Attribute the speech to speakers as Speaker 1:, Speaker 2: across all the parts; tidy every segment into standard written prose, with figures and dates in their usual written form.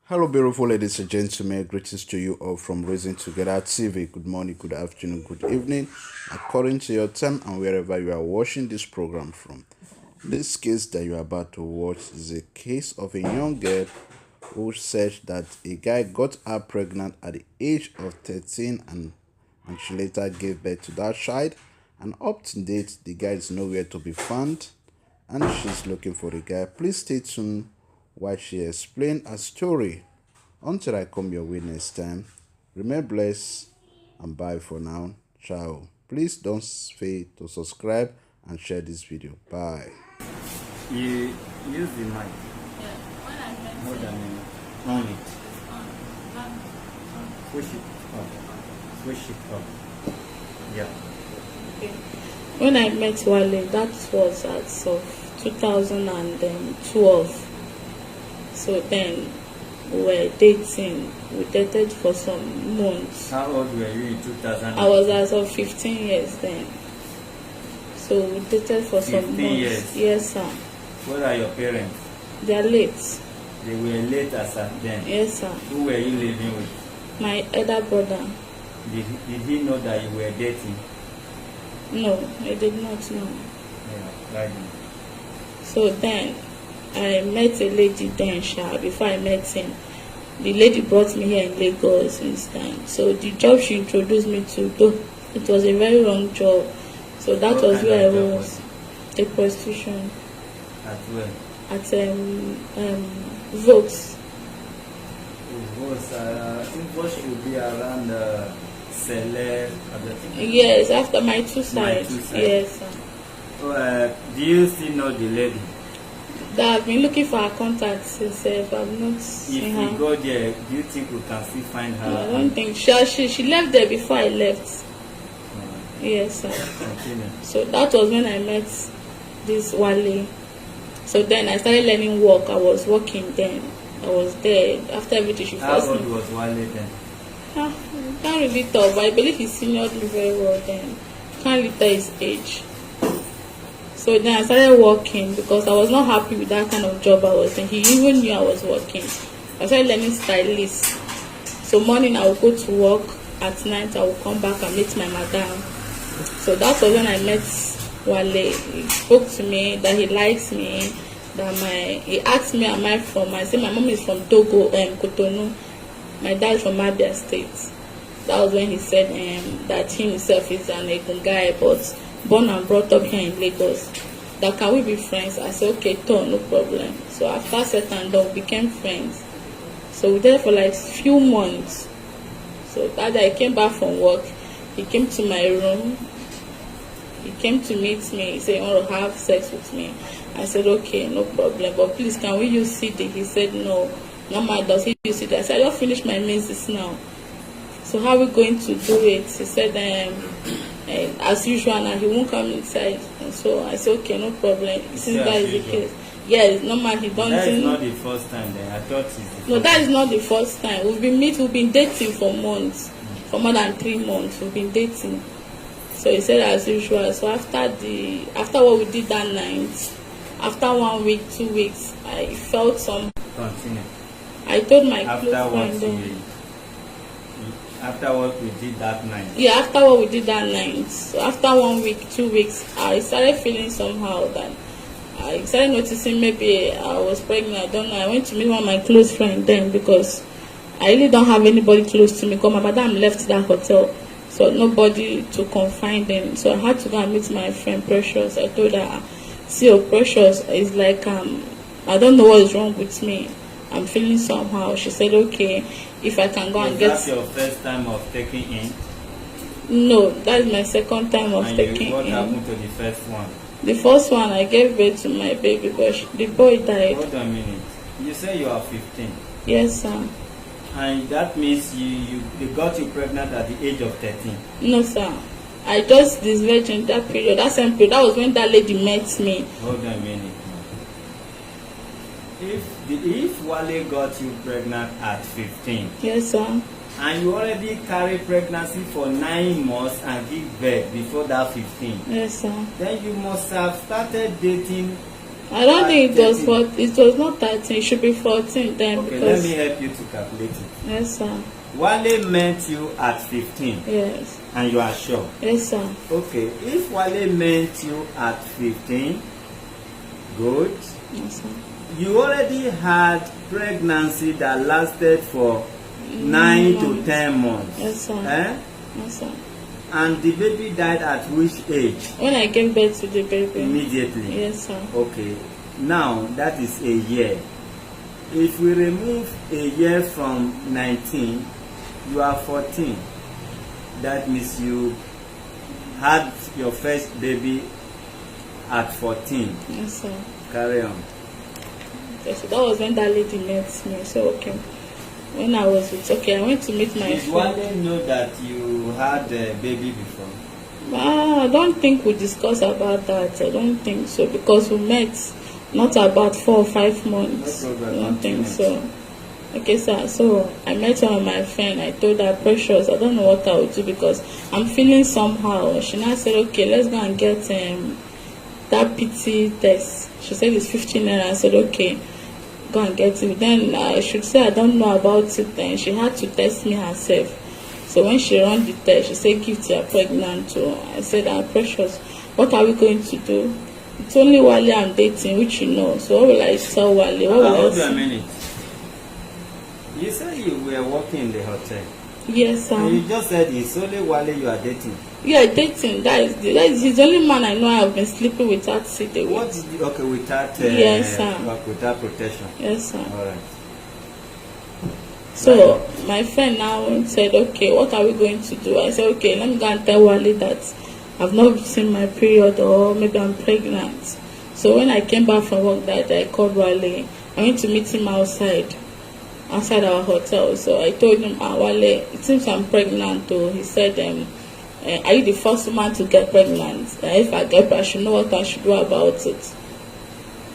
Speaker 1: Hello, beautiful ladies and gentlemen. Greetings to you all from Raising Together TV. Good morning, good afternoon, good evening, according to your time and wherever you are watching this program from. This case that you are about to watch is a case of a young girl who said that a guy got her pregnant at the age of 13 and she later gave birth to that child. And up to date, the guy is nowhere to be found and she's looking for the guy. Please stay tuned while she explains her story. Until I come your way next time, remain blessed and bye for now. Ciao. Please don't fail to subscribe and share this video. Bye.
Speaker 2: You use the mic.
Speaker 3: Yeah, when I met
Speaker 2: More than
Speaker 3: him,
Speaker 2: on it.
Speaker 3: it's on.
Speaker 2: Push it up. Push it up. Yeah.
Speaker 3: Okay. When I met Wale, that was as of 2012. So then we were dating. We dated for some months.
Speaker 2: How old were you in 2000?
Speaker 3: I was as of 15 years then. So we dated for some
Speaker 2: 15
Speaker 3: months.
Speaker 2: years?
Speaker 3: Yes, sir.
Speaker 2: What are your parents?
Speaker 3: They are late.
Speaker 2: They were late as at then.
Speaker 3: Yes, sir.
Speaker 2: Who were you living with?
Speaker 3: My elder brother.
Speaker 2: Did he know that you were dating?
Speaker 3: No, I did not know.
Speaker 2: Yeah, right.
Speaker 3: So then I met a lady then, before I met him. The lady brought me here in Lagos instead. So the job she introduced me to, though it was a very wrong job. So that
Speaker 2: What
Speaker 3: was
Speaker 2: kind
Speaker 3: where I
Speaker 2: of job
Speaker 3: was. A prostitution
Speaker 2: At where?
Speaker 3: at Vox.
Speaker 2: I think what should be around Celeb.
Speaker 3: Yes, after my two sides.
Speaker 2: two sides.
Speaker 3: Yes, sir.
Speaker 2: So, do you still know the lady?
Speaker 3: That I've been looking for her contact since I've not
Speaker 2: If
Speaker 3: seen
Speaker 2: we
Speaker 3: her.
Speaker 2: go there, do you think we can still find her?
Speaker 3: No, I don't think she left there before I left. Yes, sir.
Speaker 2: Continue.
Speaker 3: So that was when I met this Wale. So then I started learning work. I was working then. I was there after everything she
Speaker 2: How
Speaker 3: forced
Speaker 2: old
Speaker 3: me.
Speaker 2: was Wale then?
Speaker 3: I can't really tell, but I believe he seniored me very well then. Can't really tell his age. So then I started working because I was not happy with that kind of job I was in. He even knew I was working. I started learning stylist. So morning I would go to work. At night I would come back and meet my madam. So that was when I met Wale. He spoke to me that he likes me. He asked me, am I from? I said my mom is from Togo, Cotonou. My dad is from Abia State. That was when he said that he himself is an Egun guy, but born and brought up here in Lagos. That can we be friends? I said okay, no problem. So after set and done, we became friends. So we were there for like few months. So that day I came back from work. He came to my room. He came to meet me. He said, you want to have sex with me? I said, okay, no problem. But please, can we use CD? He said, no. Mama, does he use CD? I said, I just finished my menses now. So how are we going to do it? He said, as usual, and he won't come inside. And so I said, okay, no problem. Since that is the case. Yes, normal, he don't.
Speaker 2: That is not the first time then. I thought it's the first
Speaker 3: No, that is not the first time. We've been dating for months. For more than 3 months, we've been dating. So he said as usual. So after what we did that night, after 1 week, 2 weeks, I felt some.
Speaker 2: Continue.
Speaker 3: I told my
Speaker 2: After
Speaker 3: close
Speaker 2: what
Speaker 3: friend.
Speaker 2: After what we did that night.
Speaker 3: Yeah, after what we did that night. So after 1 week, 2 weeks, I started feeling somehow that I started noticing maybe I was pregnant. I don't know. I went to meet one of my close friends then because I really don't have anybody close to me because my madam left that hotel. So nobody to confide in. So I had to go and meet my friend Precious. I told her, see, Precious is like, I don't know what is wrong with me. I'm feeling somehow. She said, okay, if I can go and get.
Speaker 2: Was that your first time of taking in?
Speaker 3: No, that is my second time of taking
Speaker 2: what
Speaker 3: in.
Speaker 2: happened to the first one?
Speaker 3: The first one, I gave birth to my baby, but the boy died.
Speaker 2: Hold on a minute. You say you are 15.
Speaker 3: Yes, sir.
Speaker 2: And that means they got you pregnant at the age of 13.
Speaker 3: No, sir. I just disvirgin that period. That same period. That was when that lady met me.
Speaker 2: Hold on a minute. If Wale got you pregnant at 15,
Speaker 3: Yes, sir.
Speaker 2: and you already carry pregnancy for 9 months and give birth before that 15,
Speaker 3: Yes, sir.
Speaker 2: then you must have started dating
Speaker 3: I don't
Speaker 2: At
Speaker 3: think it was
Speaker 2: 13.
Speaker 3: it was not 13, it should be 14 then
Speaker 2: Okay, let
Speaker 3: because
Speaker 2: me help you to calculate it.
Speaker 3: yes sir.
Speaker 2: Wale met you at 15,
Speaker 3: Yes.
Speaker 2: and you are sure.
Speaker 3: Yes sir.
Speaker 2: Okay, if Wale met you at 15, good.
Speaker 3: Yes sir.
Speaker 2: You already had pregnancy that lasted for 9 to 10 months.
Speaker 3: Yes sir.
Speaker 2: Eh?
Speaker 3: Yes sir.
Speaker 2: And the baby died at which age?
Speaker 3: When I gave birth to the baby.
Speaker 2: Immediately.
Speaker 3: Yes sir.
Speaker 2: Okay. Now that is a year. If we remove a year from 19, you are 14. That means you had your first baby at 14.
Speaker 3: Yes sir.
Speaker 2: Carry on.
Speaker 3: Okay, so that was when that lady met me. So okay. When I was with I went to meet my
Speaker 2: Did
Speaker 3: friend.
Speaker 2: Wale know that you had a baby before?
Speaker 3: I don't think we discussed about that. I don't think so because we met not about 4 or 5 months.
Speaker 2: No problem.
Speaker 3: I don't think so. Okay, sir. So I met one of my friend. I told her, Precious, I don't know what I would do because I'm feeling somehow. She now said, okay, let's go and get that PT test. She said it's 15 naira. I said, okay, go and get it. Then I should say I don't know about it. Then she had to test me herself. So when she ran the test, she said, Gift, you are pregnant too. I said, Precious, what are we going to do? It's only Wale I'm dating, which you know. So what will I tell Wale? What will I
Speaker 2: Hold
Speaker 3: say?
Speaker 2: a minute. You said you were working in the hotel.
Speaker 3: Yes, sir.
Speaker 2: And you just said it's only Wale you are dating.
Speaker 3: Yeah, dating. That is he's the only man I know I have been sleeping without sitting
Speaker 2: What
Speaker 3: with.
Speaker 2: did you, okay, without
Speaker 3: Yes, sir.
Speaker 2: without protection.
Speaker 3: Yes, sir.
Speaker 2: All right.
Speaker 3: So my friend now said, okay, what are we going to do? I said, okay, let me go and tell Wale that I've not seen my period or maybe I'm pregnant. So when I came back from work that day, I called Wale. I went to meet him outside our hotel. So I told him, Wale, it seems I'm pregnant too. He said, are you the first woman to get pregnant? If I get pregnant, I should know what I should do about it.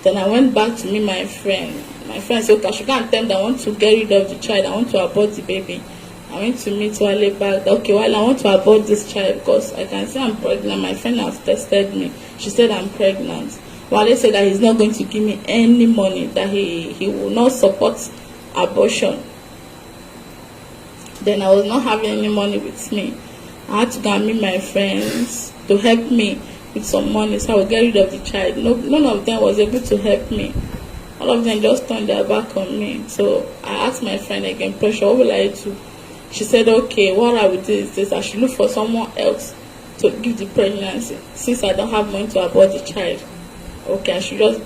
Speaker 3: Then I went back to meet my friend. My friend said, okay, I should go and tell them that I want to get rid of the child. I want to abort the baby. I went to meet Wale back. Okay, Wale, I want to abort this child because I can say I'm pregnant. My friend has tested me. She said I'm pregnant. Wale said that he's not going to give me any money, that he will not support abortion. Then I was not having any money with me. I had to go and meet my friends to help me with some money so I would get rid of the child. None of them was able to help me. All of them just turned their back on me. So I asked my friend again, Pressure, what will I do? She said, okay, what I would do is this. I should look for someone else to give the pregnancy since I don't have money to abort the child. Okay, I should just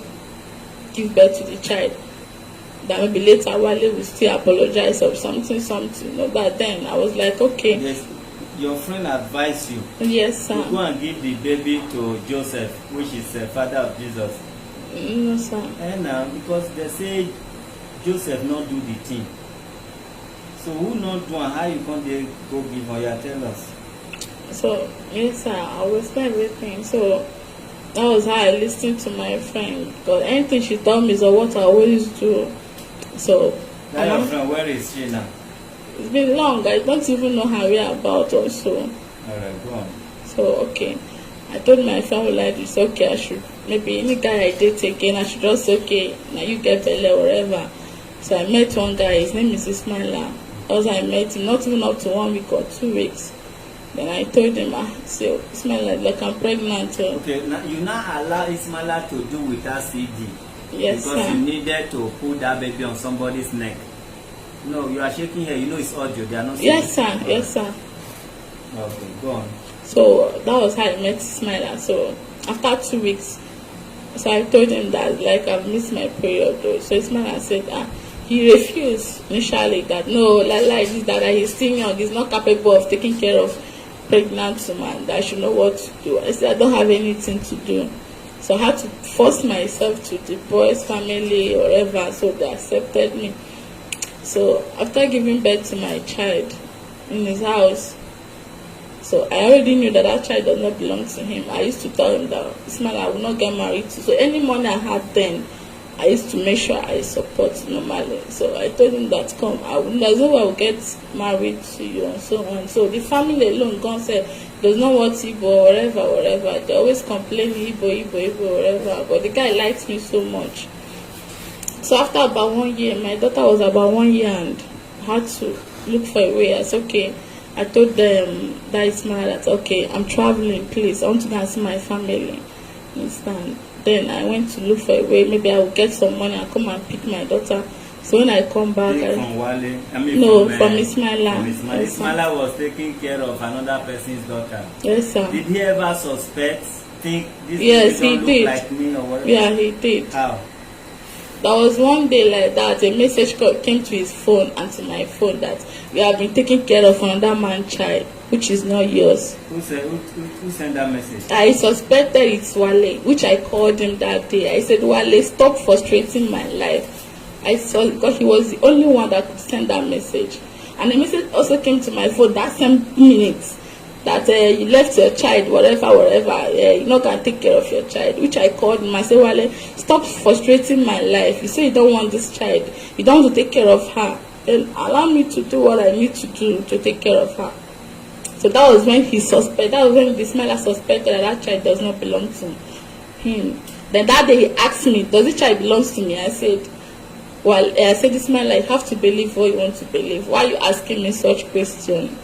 Speaker 3: give birth to the child. That maybe later Wale will still apologize or something. But then I was like, okay.
Speaker 2: Yes, your friend advised you
Speaker 3: Yes, sir.
Speaker 2: to go and give the baby to Joseph, which is the father of Jesus.
Speaker 3: No, sir.
Speaker 2: And because they say Joseph not do the thing. So who not do and how you can't go give her? You tell us.
Speaker 3: So yes, sir. I will explain everything. So that was how I listened to my friend. Because anything she told me is what I always do. So
Speaker 2: Now your friend, where is she now?
Speaker 3: it's been long. I don't even know her whereabouts also.
Speaker 2: Alright, go on.
Speaker 3: So okay, I told my friend like this. Okay, I should maybe any guy I date again. I should just say, okay, now you get belly or whatever. So I met one guy. His name is Ismaila. As I met him, not even up to 1 week or 2 weeks. Then I told him, so Ismaila, like I'm pregnant.
Speaker 2: Okay, now you now allow Ismaila to do without CD.
Speaker 3: Yes,
Speaker 2: because
Speaker 3: sir.
Speaker 2: you needed to put that baby on somebody's neck. No, you are shaking here. You know it's audio. They are not.
Speaker 3: Yes, sir. Yes, sir.
Speaker 2: Okay, go on.
Speaker 3: So that was how I met Ismaila. So after 2 weeks, so I told him that like I've missed my period though. So Ismaila said he refused initially that no, like this, that he's still young, he's not capable of taking care of pregnant woman, that I should know what to do. I said I don't have anything to do. So I had to force myself to the boy's family or whatever, so they accepted me. So after giving birth to my child in his house, so I already knew that that child does not belong to him. I used to tell him that Ismail, I will not get married to. So any money I had then, I used to make sure I support normally. So I told him that come, there's no way I will get married to you and so on. So the family alone gone said does not want Igbo, whatever. They always complain Igbo, whatever. But the guy likes me so much. So after about 1 year, my daughter was about 1 year and had to look for a way. I said, okay. I told them that is my that okay, I'm traveling, please. I want to go and see my family. Understand? Then I went to look for a way. Maybe I will get some money and come and pick my daughter. So when I come back,
Speaker 2: from Wale? I mean
Speaker 3: no, from Ismaila.
Speaker 2: Yes, Ismaila was taking care of another person's daughter.
Speaker 3: Yes, sir.
Speaker 2: Did he ever suspect? Think this
Speaker 3: yes,
Speaker 2: don't
Speaker 3: he
Speaker 2: look
Speaker 3: did.
Speaker 2: Like me or whatever?
Speaker 3: Yeah, he did.
Speaker 2: How?
Speaker 3: There was one day like that, a message came to his phone and to my phone that you have been taking care of another man's child, which is not yours.
Speaker 2: Who sent that message?
Speaker 3: I suspected it's Wale, which I called him that day. I said, Wale, stop frustrating my life. I saw because he was the only one that could send that message. And the message also came to my phone that same minute that you left your child, whatever, you're not going to take care of your child, which I called him. I said, Wale, stop frustrating my life. You say you don't want this child. You don't want to take care of her. Then allow me to do what I need to do to take care of her. So that was when he suspected, that was when the Ismaila suspected that child does not belong to him. Then that day he asked me, does this child belong to me? I said, well, I said, Ismaila, you have to believe what you want to believe. Why are you asking me such question?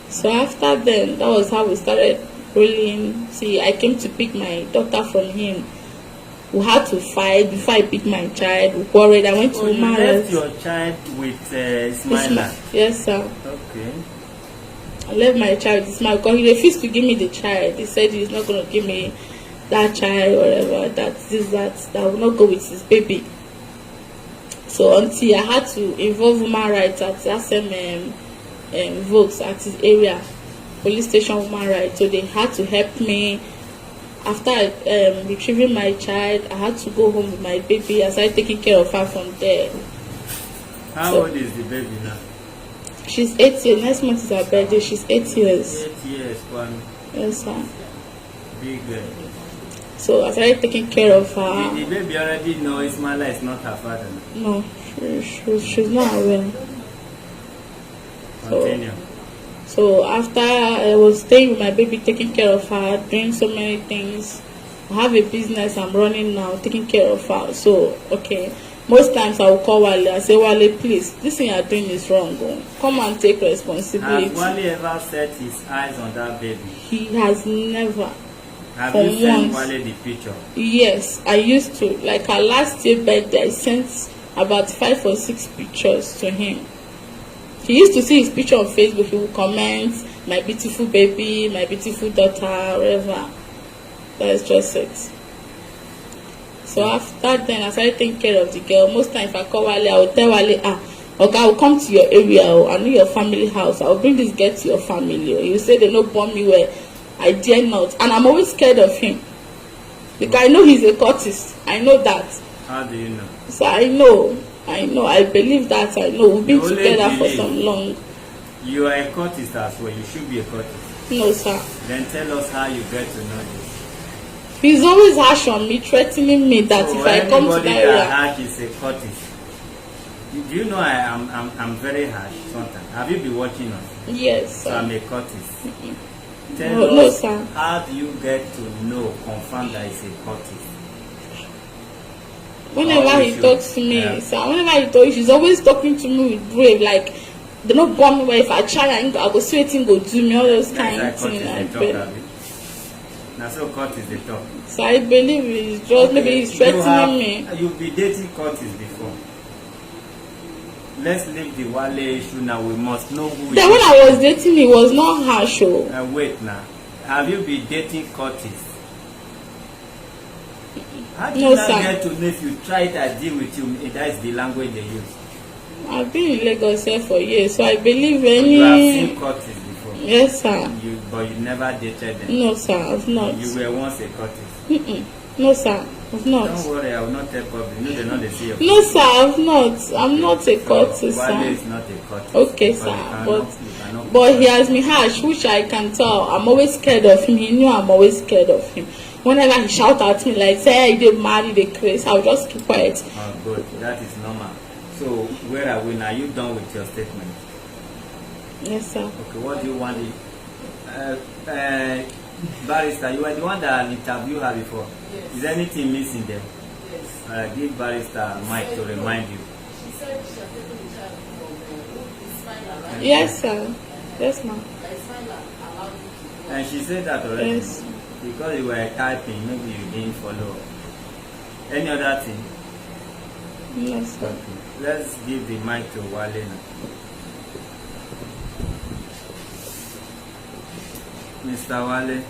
Speaker 3: So after then, that was how we started rolling. See, I came to pick my daughter from him. We had to fight before I picked my child. We quarreled. I went to
Speaker 2: you left
Speaker 3: marriage.
Speaker 2: your child with Ismaila?
Speaker 3: Yes, sir.
Speaker 2: Okay.
Speaker 3: I left my child with Ismaila because he refused to give me the child. He said he's not going to give me that child, whatever, that will not go with his baby. So until I had to involve human rights at that same Volks at his area, police station human rights. So they had to help me. After retrieving my child, I had to go home with my baby. I started taking care of her from there.
Speaker 2: How old is the baby now?
Speaker 3: She's 8 years. Next month is her birthday. She's 8 years.
Speaker 2: 8 years, Kwame.
Speaker 3: Yes, sir.
Speaker 2: Big girl.
Speaker 3: So I started taking care of her.
Speaker 2: The baby already know Ismaila is not her father.
Speaker 3: No, she's not aware.
Speaker 2: Continue.
Speaker 3: So after I was staying with my baby, taking care of her, doing so many things. I have a business I'm running now, taking care of her. So, okay. Most times I will call Wale. I say, Wale, please, this thing you are doing is wrong. Come and take responsibility.
Speaker 2: Has Wale ever set his eyes on that baby?
Speaker 3: He has never.
Speaker 2: Have you sent Wale the picture?
Speaker 3: Yes, I used to. Like her last year birthday, I sent about 5 or 6 pictures to him. He used to see his picture on Facebook. He would comment, my beautiful baby, my beautiful daughter, whatever. That's just it. So after then, I started taking care of the girl. Most times if I call Wale, I will tell Wale, okay, I will come to your area. I know your family house. I will bring this girl to your family. You say they no bomb me where I dare not. And I'm always scared of him. Because I know he's a cultist. I know that.
Speaker 2: How do you know?
Speaker 3: So I know, I believe that, I know. We've been together for some long.
Speaker 2: You are a cultist as well. You should be a cultist.
Speaker 3: No, sir.
Speaker 2: Then tell us how you get to know this.
Speaker 3: He's always harsh on me, threatening me that
Speaker 2: So
Speaker 3: if I come to that
Speaker 2: anybody
Speaker 3: area.
Speaker 2: that harsh is a cultist. Do you know I'm very harsh sometimes? Have you been watching us?
Speaker 3: Yes,
Speaker 2: So
Speaker 3: sir.
Speaker 2: I'm a cultist. Tell
Speaker 3: No,
Speaker 2: us,
Speaker 3: sir.
Speaker 2: how do you get to know, confirm that it's a cultist?
Speaker 3: Whenever he talks to me, sir, whenever he talks, he's always talking to me with brave, like they no bomb me where if I try I go straight in, go do me all those kind of things.
Speaker 2: Now so cultist they talk.
Speaker 3: So I believe it's just maybe he's threatening me.
Speaker 2: You've been dating cultists before. Let's leave the Wale issue now. We must know who.
Speaker 3: Then when I was dating, he was not harsh.
Speaker 2: Wait now. Have you been dating cultists? How do
Speaker 3: No,
Speaker 2: you not
Speaker 3: sir.
Speaker 2: get to know if you try to deal with you? That is the language they use.
Speaker 3: I've been in Lagos here for years, so I believe
Speaker 2: You have seen
Speaker 3: any.
Speaker 2: cultists before.
Speaker 3: Yes, sir.
Speaker 2: But you never dated them.
Speaker 3: No, sir, I've not.
Speaker 2: You were once a cultist.
Speaker 3: No, sir, I've not.
Speaker 2: Don't worry, I will not tell public. You know they're not the see your.
Speaker 3: No, sir, I've not. I'm not a cultist,
Speaker 2: Wale
Speaker 3: sir.
Speaker 2: is not a cultist.
Speaker 3: Okay,
Speaker 2: Because
Speaker 3: sir,
Speaker 2: you cannot
Speaker 3: but he has me harsh, which I can tell. I'm always scared of him. He knew I'm always scared of him. whenever he shout at me like say you dey mad, you dey craze, I'll just keep quiet.
Speaker 2: Oh, good. That is normal. So where are we now? You done with your statement?
Speaker 3: Yes, sir.
Speaker 2: Okay. What do you want? Barrister, you were the one that interviewed her before. Yes. Is anything missing there? Yes. Give Barrister a mic to remind you.
Speaker 4: She said she has taken the child from right?
Speaker 3: Yes, sir. Yes, ma'am.
Speaker 2: And she said that already.
Speaker 3: Yes.
Speaker 2: Because you were typing, maybe you didn't follow. Any other thing?
Speaker 3: Yes, sir.
Speaker 2: Okay. Let's give the mic to Wale now. Mr. Wale.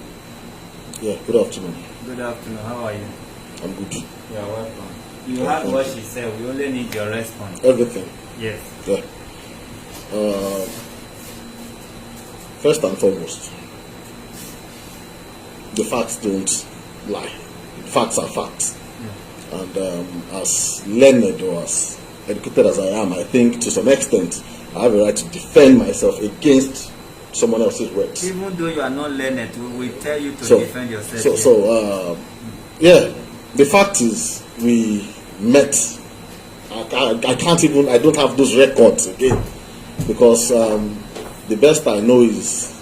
Speaker 5: Yeah, good afternoon.
Speaker 2: Good afternoon. How are you?
Speaker 5: I'm good.
Speaker 2: You are welcome. You heard what she said. We only need your response.
Speaker 5: Everything.
Speaker 2: Yes.
Speaker 5: Yeah. First and foremost, the facts don't lie. Facts are facts.
Speaker 2: Yeah.
Speaker 5: And as learned or as educated as I am, I think to some extent I have a right to defend myself against someone else's words.
Speaker 2: Even though you are not learned, we will tell you to defend yourself.
Speaker 5: Yeah, the fact is we met. I can't even, I don't have those records again because the best I know is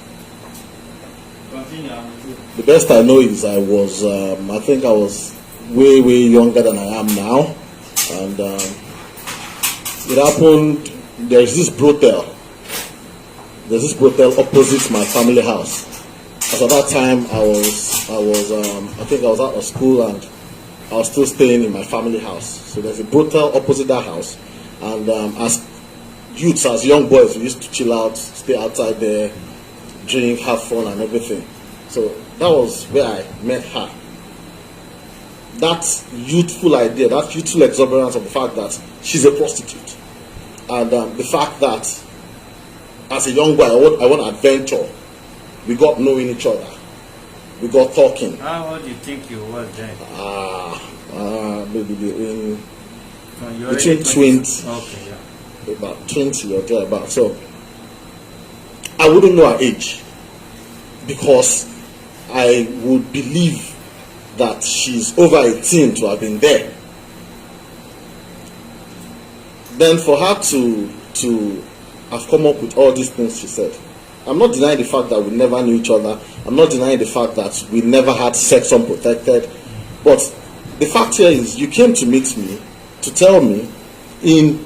Speaker 5: I was I think I was way younger than I am now, and it happened. There's this brothel opposite my family house. As at that time I think I was out of school and I was still staying in my family house. So there's a brothel opposite that house, and as youths, as young boys, we used to chill out, stay outside there, drink, have fun and everything. So that was where I met her. That youthful idea, that youthful exuberance of the fact that she's a prostitute, and the fact that as a young boy I want adventure, we got knowing each other, we got talking.
Speaker 2: How old do you think you was then?
Speaker 5: Maybe
Speaker 2: Between
Speaker 5: 20.
Speaker 2: Okay, yeah.
Speaker 5: About 20 or thereabout. So I wouldn't know her age because I would believe that she's over 18 to have been there. Then for her to have come up with all these things she said, I'm not denying the fact that we never knew each other. I'm not denying the fact that we never had sex unprotected. But the fact here is you came to meet me to tell me in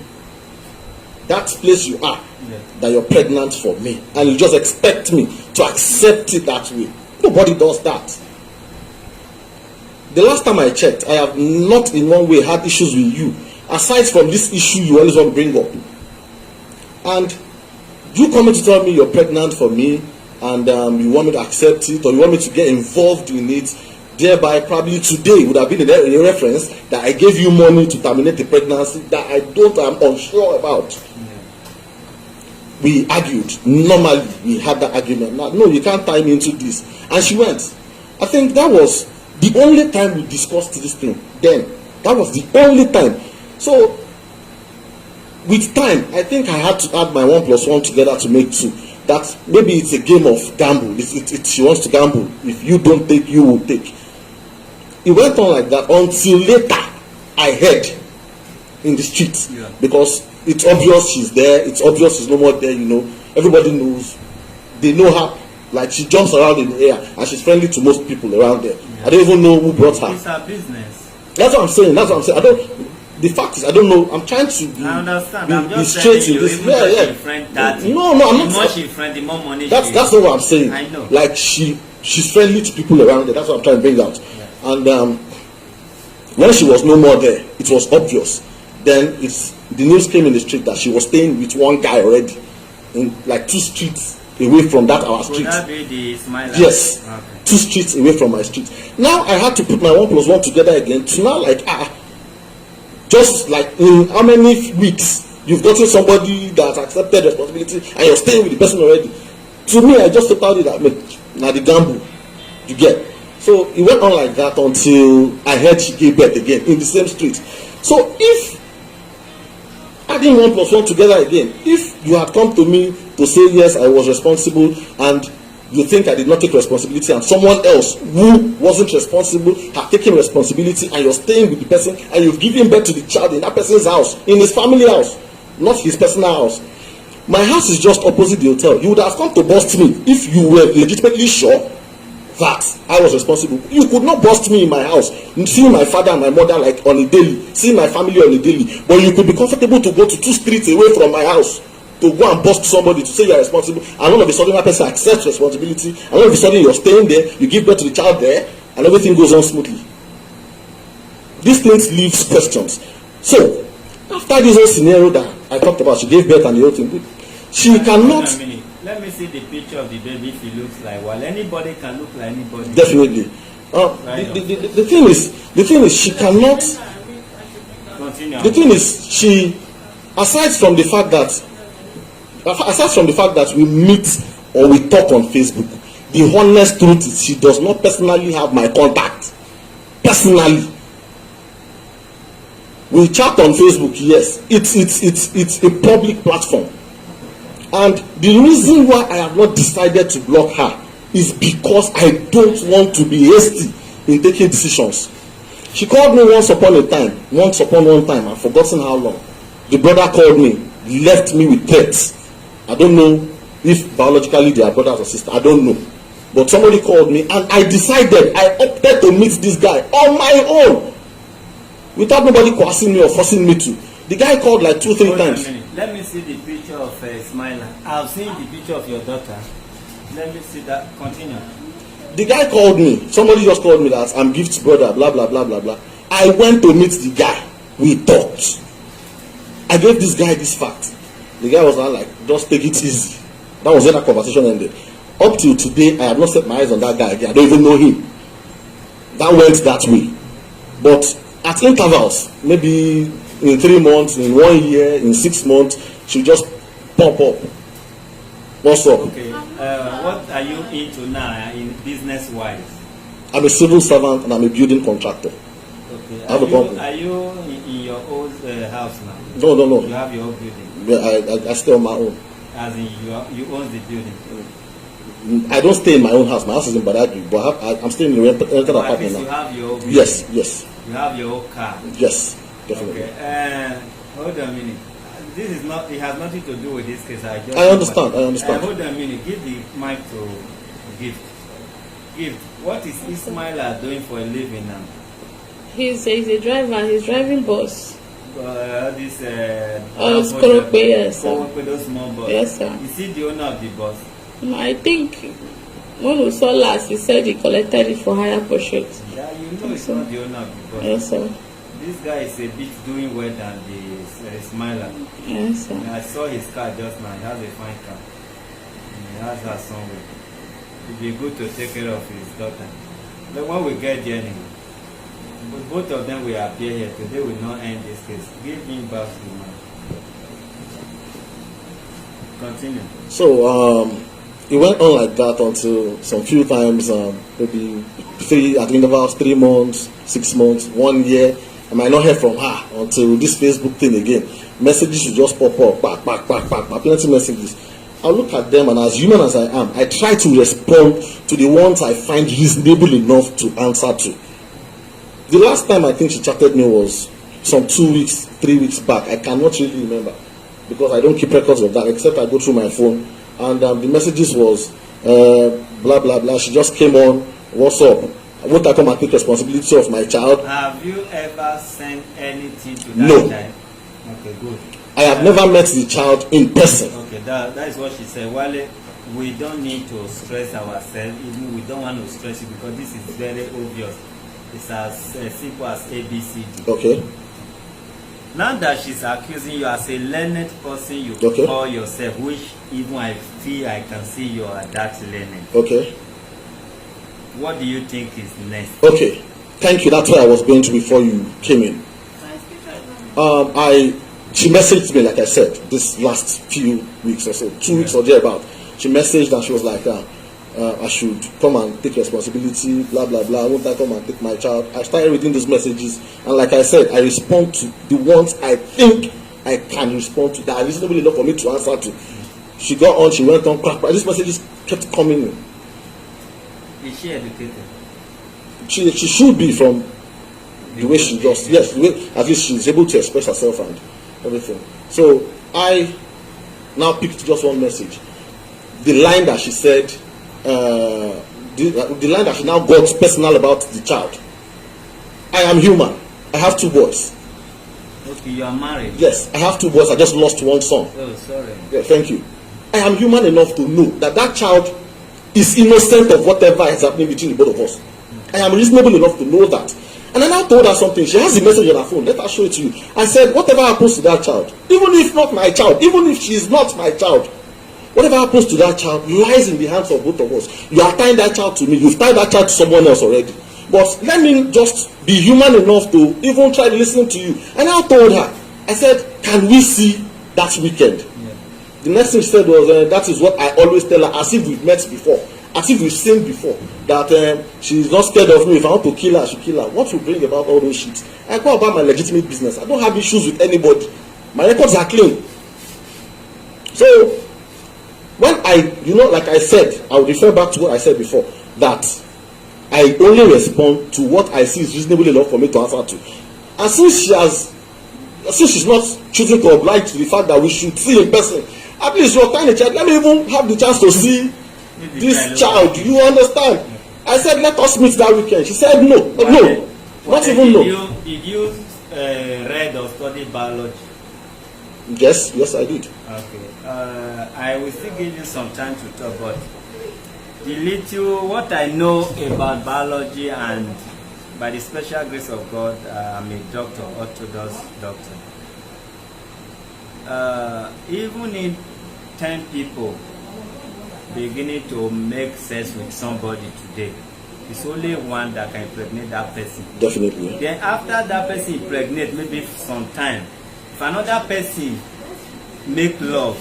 Speaker 5: that place you are, yeah, that you're pregnant for me, and you just expect me to accept it that way. Nobody does that. The last time I checked, I have not in one way had issues with you, aside from this issue you always want to bring up. And you coming to tell me you're pregnant for me, and you want me to accept it, or you want me to get involved in it, thereby probably today would have been a reference that I gave you money to terminate the pregnancy that I'm unsure about. Yeah. We argued. Normally we had that argument. Now, no, you can't tie me into this. And she went. I think that was the only time we discussed this thing. Then that was the only time. So with time, I think I had to add my 1 + 1 together to make 2. That maybe it's a game of gamble. She wants to gamble. If you don't take, you will take. It went on like that until later I heard in the street, yeah, because it's obvious she's there. It's obvious she's no more there. You know, everybody knows. They know her. Like she jumps around in the air and she's friendly to most people around there. Yeah. I don't even know who brought her.
Speaker 2: It's her business.
Speaker 5: That's what I'm saying. The fact is, I don't know. I'm trying to be,
Speaker 2: I understand.
Speaker 5: I'm just straight in this. Yeah. No, I'm not.
Speaker 2: The more she friend, the more money.
Speaker 5: That's not what I'm saying.
Speaker 2: I know.
Speaker 5: Like she's friendly to people around there. That's what I'm trying to bring out. Yeah. And when she was no more there, it was obvious. Then the news came in the street that she was staying with one guy already, in like 2 streets away from our street.
Speaker 2: Could that be the Smiler?
Speaker 5: Yes. Okay. 2 streets away from my street. Now I had to put my 1 + 1 together again to now just like in how many weeks you've gotten somebody that accepted responsibility and you're staying with the person already. To me, I just told you that now the gamble you get. So it went on like that until I heard she gave birth again in the same street. So if adding 1 + 1 together again, if you had come to me to say yes, I was responsible, and you think I did not take responsibility and someone else who wasn't responsible had taken responsibility, and you're staying with the person and you've given birth to the child in that person's house, in his family house, not his personal house. My house is just opposite the hotel. You would have come to bust me if you were legitimately sure that I was responsible. You could not bust me in my house, seeing my father and my mother like on a daily, seeing my family on a daily, but you could be comfortable to go to 2 streets away from my house to go and bust somebody to say you're responsible, and all of a sudden that person accepts responsibility, and all of a sudden you're staying there, you give birth to the child there, and everything goes on smoothly. These things leaves questions. So after this whole scenario that I talked about, she gave birth and the whole thing, she cannot.
Speaker 2: Let me see the picture of the baby if he looks like Wale. Anybody can look like anybody.
Speaker 5: Definitely. The thing is she cannot.
Speaker 2: Continue.
Speaker 5: The thing is, she, aside from the fact that we meet or we talk on Facebook, the honest truth is she does not personally have my contact. Personally, we chat on Facebook. Yes, it's a public platform, and the reason why I have not decided to block her is because I don't want to be hasty in taking decisions. She called me once upon one time, I've forgotten how long. The brother called me, left me with threats. I don't know if biologically they are brothers or sisters, I don't know. But somebody called me and I opted to meet this guy on my own, without nobody coercing me or forcing me to. The guy called like 2-3 times.
Speaker 2: Let me see the picture of Smiler. I've seen the picture of your daughter. Let me see that. Continue.
Speaker 5: The guy called me. Somebody just called me that I'm Gift's brother, blah, blah, blah, blah, blah. I went to meet the guy. We talked. I gave this guy this fact. The guy was like, just take it easy. That was where that conversation ended. Up till today, I have not set my eyes on that guy again. I don't even know him. That went that way. But at intervals, maybe in 3 months, in 1 year, in 6 months, she'll just pop up. What's up?
Speaker 2: Okay. What are you into now in business-wise?
Speaker 5: I'm a civil servant and I'm a building contractor.
Speaker 2: Okay.
Speaker 5: I have a company.
Speaker 2: Are you in your own house now?
Speaker 5: No.
Speaker 2: You have your own building?
Speaker 5: I stay on my own.
Speaker 2: As in you own the building?
Speaker 5: I don't stay in my own house. My house is in Badagry, but I'm staying in a rented apartment now.
Speaker 2: You have your own building?
Speaker 5: Yes.
Speaker 2: You have your own car?
Speaker 5: Yes, definitely.
Speaker 2: Okay. Hold on a minute. This is not. It has nothing to do with this case.
Speaker 5: I understand.
Speaker 2: Hold on a minute. Give the mic to Gift. Gift. What is Ismaila doing for a living now?
Speaker 3: He's a driver. He's driving bus.
Speaker 2: This.
Speaker 3: Skorope, yes, sir.
Speaker 2: Those small bus.
Speaker 3: Yes, sir.
Speaker 2: Is he the owner of the bus?
Speaker 3: I think when we saw last, he said he collected it for higher pursuit.
Speaker 2: Yeah, he's not the owner of the bus.
Speaker 3: Yes, sir.
Speaker 2: This guy is a bit doing well than the Smiler.
Speaker 3: Yes, sir.
Speaker 2: I saw his car just now. He has a fine car. He has her somewhere. It'd be good to take care of his daughter. But when we get there anyway, but both of them will appear here today. Will not end this case. Give him back to the man. Continue.
Speaker 5: So it went on like that until some few times, maybe at intervals 3 months, 6 months, 1 year. I might not hear from her until this Facebook thing again. Messages should just pop up, plenty messages. I look at them, and as human as I am, I try to respond to the ones I find reasonable enough to answer to. The last time I think she chatted me was some 2 weeks, 3 weeks back. I cannot really remember because I don't keep records of that except I go through my phone. And the messages was blah blah blah. She just came on. What's up? Won't I come and take responsibility of my child?
Speaker 2: Have you ever sent anything to that
Speaker 5: No.
Speaker 2: child? Okay, good.
Speaker 5: I have never met the child in person.
Speaker 2: Okay, that is what she said. Wale, we don't need to stress ourselves. Even we don't want to stress you because this is very obvious. It's as simple as ABCD.
Speaker 5: Okay.
Speaker 2: Now that she's accusing you as a learned person, you
Speaker 5: Okay.
Speaker 2: call yourself, which even I feel I can see you are that learned.
Speaker 5: Okay.
Speaker 2: What do you think is next?
Speaker 5: Okay. Thank you. That's where I was going to before you came in. She messaged me, like I said, this last few weeks or so, 2 weeks or thereabout. She messaged and she was like, I should come and take responsibility, blah, blah, blah. Won't I come and take my child? I started reading those messages. And like I said, I respond to the ones I think I can respond to, that are reasonable enough for me to answer to. She got on, she went on, crap. These messages kept coming in.
Speaker 2: Is she educated?
Speaker 5: She should be, from the way she does. Yes, the way at least she's able to express herself and everything. So I now picked just one message. The line that she said, the line that she now got personal about the child. I am human. I have 2 boys.
Speaker 2: Okay, you are married.
Speaker 5: Yes, I have 2 boys. I just lost one son.
Speaker 2: Oh, sorry.
Speaker 5: Yeah, thank you. I am human enough to know that that child is innocent of whatever is happening between the both of us. I am reasonable enough to know that. And I now told her something. She has the message on her phone. Let her show it to you. I said, whatever happens to that child, even if not my child, even if she is not my child, whatever happens to that child lies in the hands of both of us. You are tying that child to me. You've tied that child to someone else already. But let me just be human enough to even try to listen to you. And I told her, I said, can we see that weekend?
Speaker 2: Yeah.
Speaker 5: The next thing she said was, that is what I always tell her, as if we've met before, as if we've seen before, that she's not scared of me. If I want to kill her, I should kill her. What will bring about all those shit? I go about my legitimate business. I don't have issues with anybody. My records are clean. So, when like I said, I will refer back to what I said before, that I only respond to what I see is reasonable enough for me to answer to. And since she's not choosing to oblige to the fact that we should see in person, at least you're trying to check. Let me even have the chance to see this child. You understand? I said, let us meet that weekend. She said, no. Not even no.
Speaker 2: Did you read or study biology?
Speaker 5: Yes, I did.
Speaker 2: Okay. I will still give you some time to talk, but the little what I know about biology, and by the special grace of God, I'm a doctor, orthodox doctor. Even in 10 people beginning to make sex with somebody today, it's only one that can impregnate that person.
Speaker 5: Definitely.
Speaker 2: Then after that person impregnate, maybe some time, if another person make love,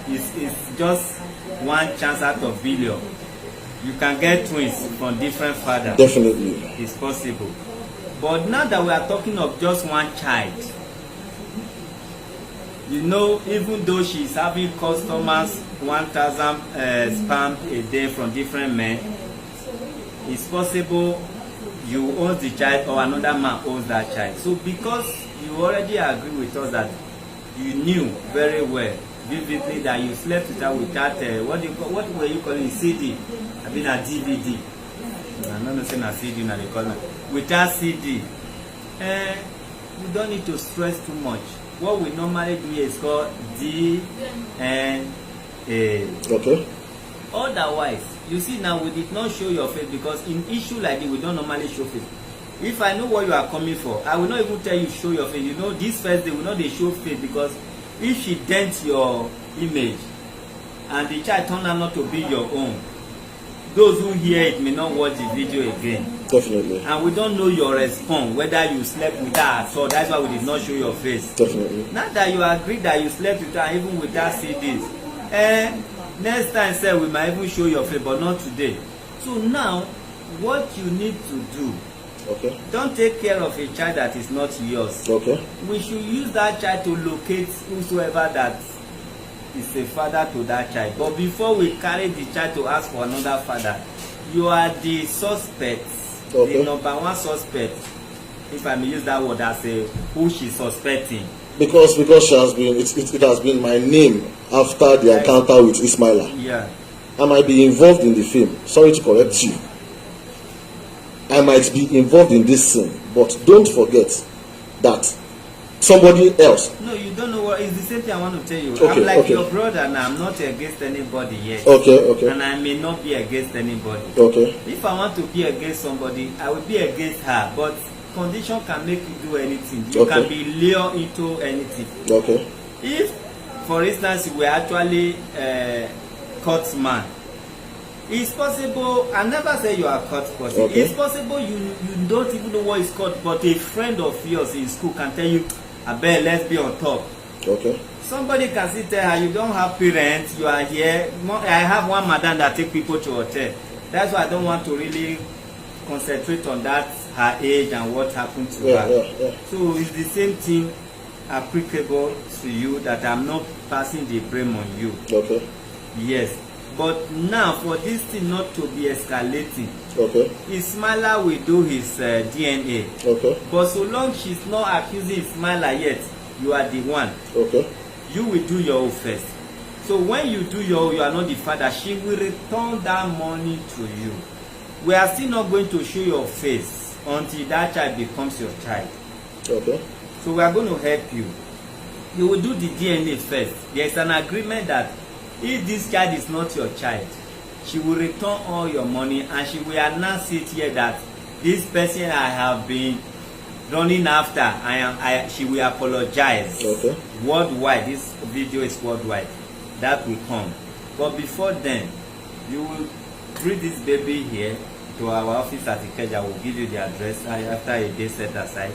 Speaker 2: it's just one chance out of billion. You can get twins from different fathers.
Speaker 5: Definitely.
Speaker 2: It's possible. But now that we are talking of just one child, you know, even though she's having customers 1,000 sperm a day from different men, it's possible you own the child or another man owns that child. So because you already agree with us that you knew very well, vividly, that you slept with her without what were you calling CD? I mean a DVD. I'm not saying a CD now, they call it without CD. You don't need to stress too much. What we normally do is called DNA.
Speaker 5: Okay.
Speaker 2: Otherwise, you see now we did not show your face because in issue like this we don't normally show face. If I know what you are coming for, I will not even tell you show your face. You know, this first day will not they show face, because if she dents your image and the child turn out not to be your own, those who hear it may not watch the video again.
Speaker 5: Definitely.
Speaker 2: And we don't know your response, whether you slept with her. So that's why we did not show your face.
Speaker 5: Definitely.
Speaker 2: Now that you agree that you slept with her, even without CDs, next time say we might even show your face, but not today. So now, what you need to do,
Speaker 5: okay,
Speaker 2: don't take care of a child that is not yours.
Speaker 5: Okay.
Speaker 2: We should use that child to locate whosoever that is a father to that child. But before we carry the child to ask for another father, you are the suspect,
Speaker 5: okay,
Speaker 2: the number one suspect, if I may use that word as a who she's suspecting.
Speaker 5: Because she has been, it has been my name after the encounter with Ismaila.
Speaker 2: Yeah.
Speaker 5: I might be involved in the film. Sorry to correct you. I might be involved in this sin, but don't forget that somebody else.
Speaker 2: No, you don't know what. It's the same thing I want to tell you.
Speaker 5: Okay,
Speaker 2: I'm like
Speaker 5: okay,
Speaker 2: your brother, and I'm not against anybody yet.
Speaker 5: Okay.
Speaker 2: And I may not be against anybody.
Speaker 5: Okay.
Speaker 2: If I want to be against somebody, I will be against her. But condition can make you do anything. You
Speaker 5: okay,
Speaker 2: can be lured into anything.
Speaker 5: Okay.
Speaker 2: If, for instance, you were actually court man, it's possible. I never say you are court person.
Speaker 5: Okay.
Speaker 2: It's possible you don't even know what is court, but a friend of yours in school can tell you, I bet let's be on top.
Speaker 5: Okay.
Speaker 2: Somebody can still tell her, you don't have parents, you are here. I have one madam that take people to hotel. That's why I don't want to really concentrate on that, her age and what happened to her.
Speaker 5: Yeah.
Speaker 2: So it's the same thing applicable to you, that I'm not passing the blame on you.
Speaker 5: Okay.
Speaker 2: Yes. But now for this thing not to be escalating,
Speaker 5: Okay.
Speaker 2: Ismaila will do his DNA.
Speaker 5: Okay.
Speaker 2: But so long she's not accusing Ismaila yet, you are the one.
Speaker 5: Okay.
Speaker 2: You will do your own first. So when you do your own, you are not the father. She will return that money to you. We are still not going to show your face until that child becomes your child.
Speaker 5: Okay.
Speaker 2: So we are going to help you. You will do the DNA first. There is an agreement that if this child is not your child, she will return all your money and she will announce it here that this person I have been running after, she will apologize.
Speaker 5: Okay.
Speaker 2: Worldwide, this video is worldwide. That will come. But before then, you will bring this baby here to our office at Ikeja. We'll give you the address after a day set aside.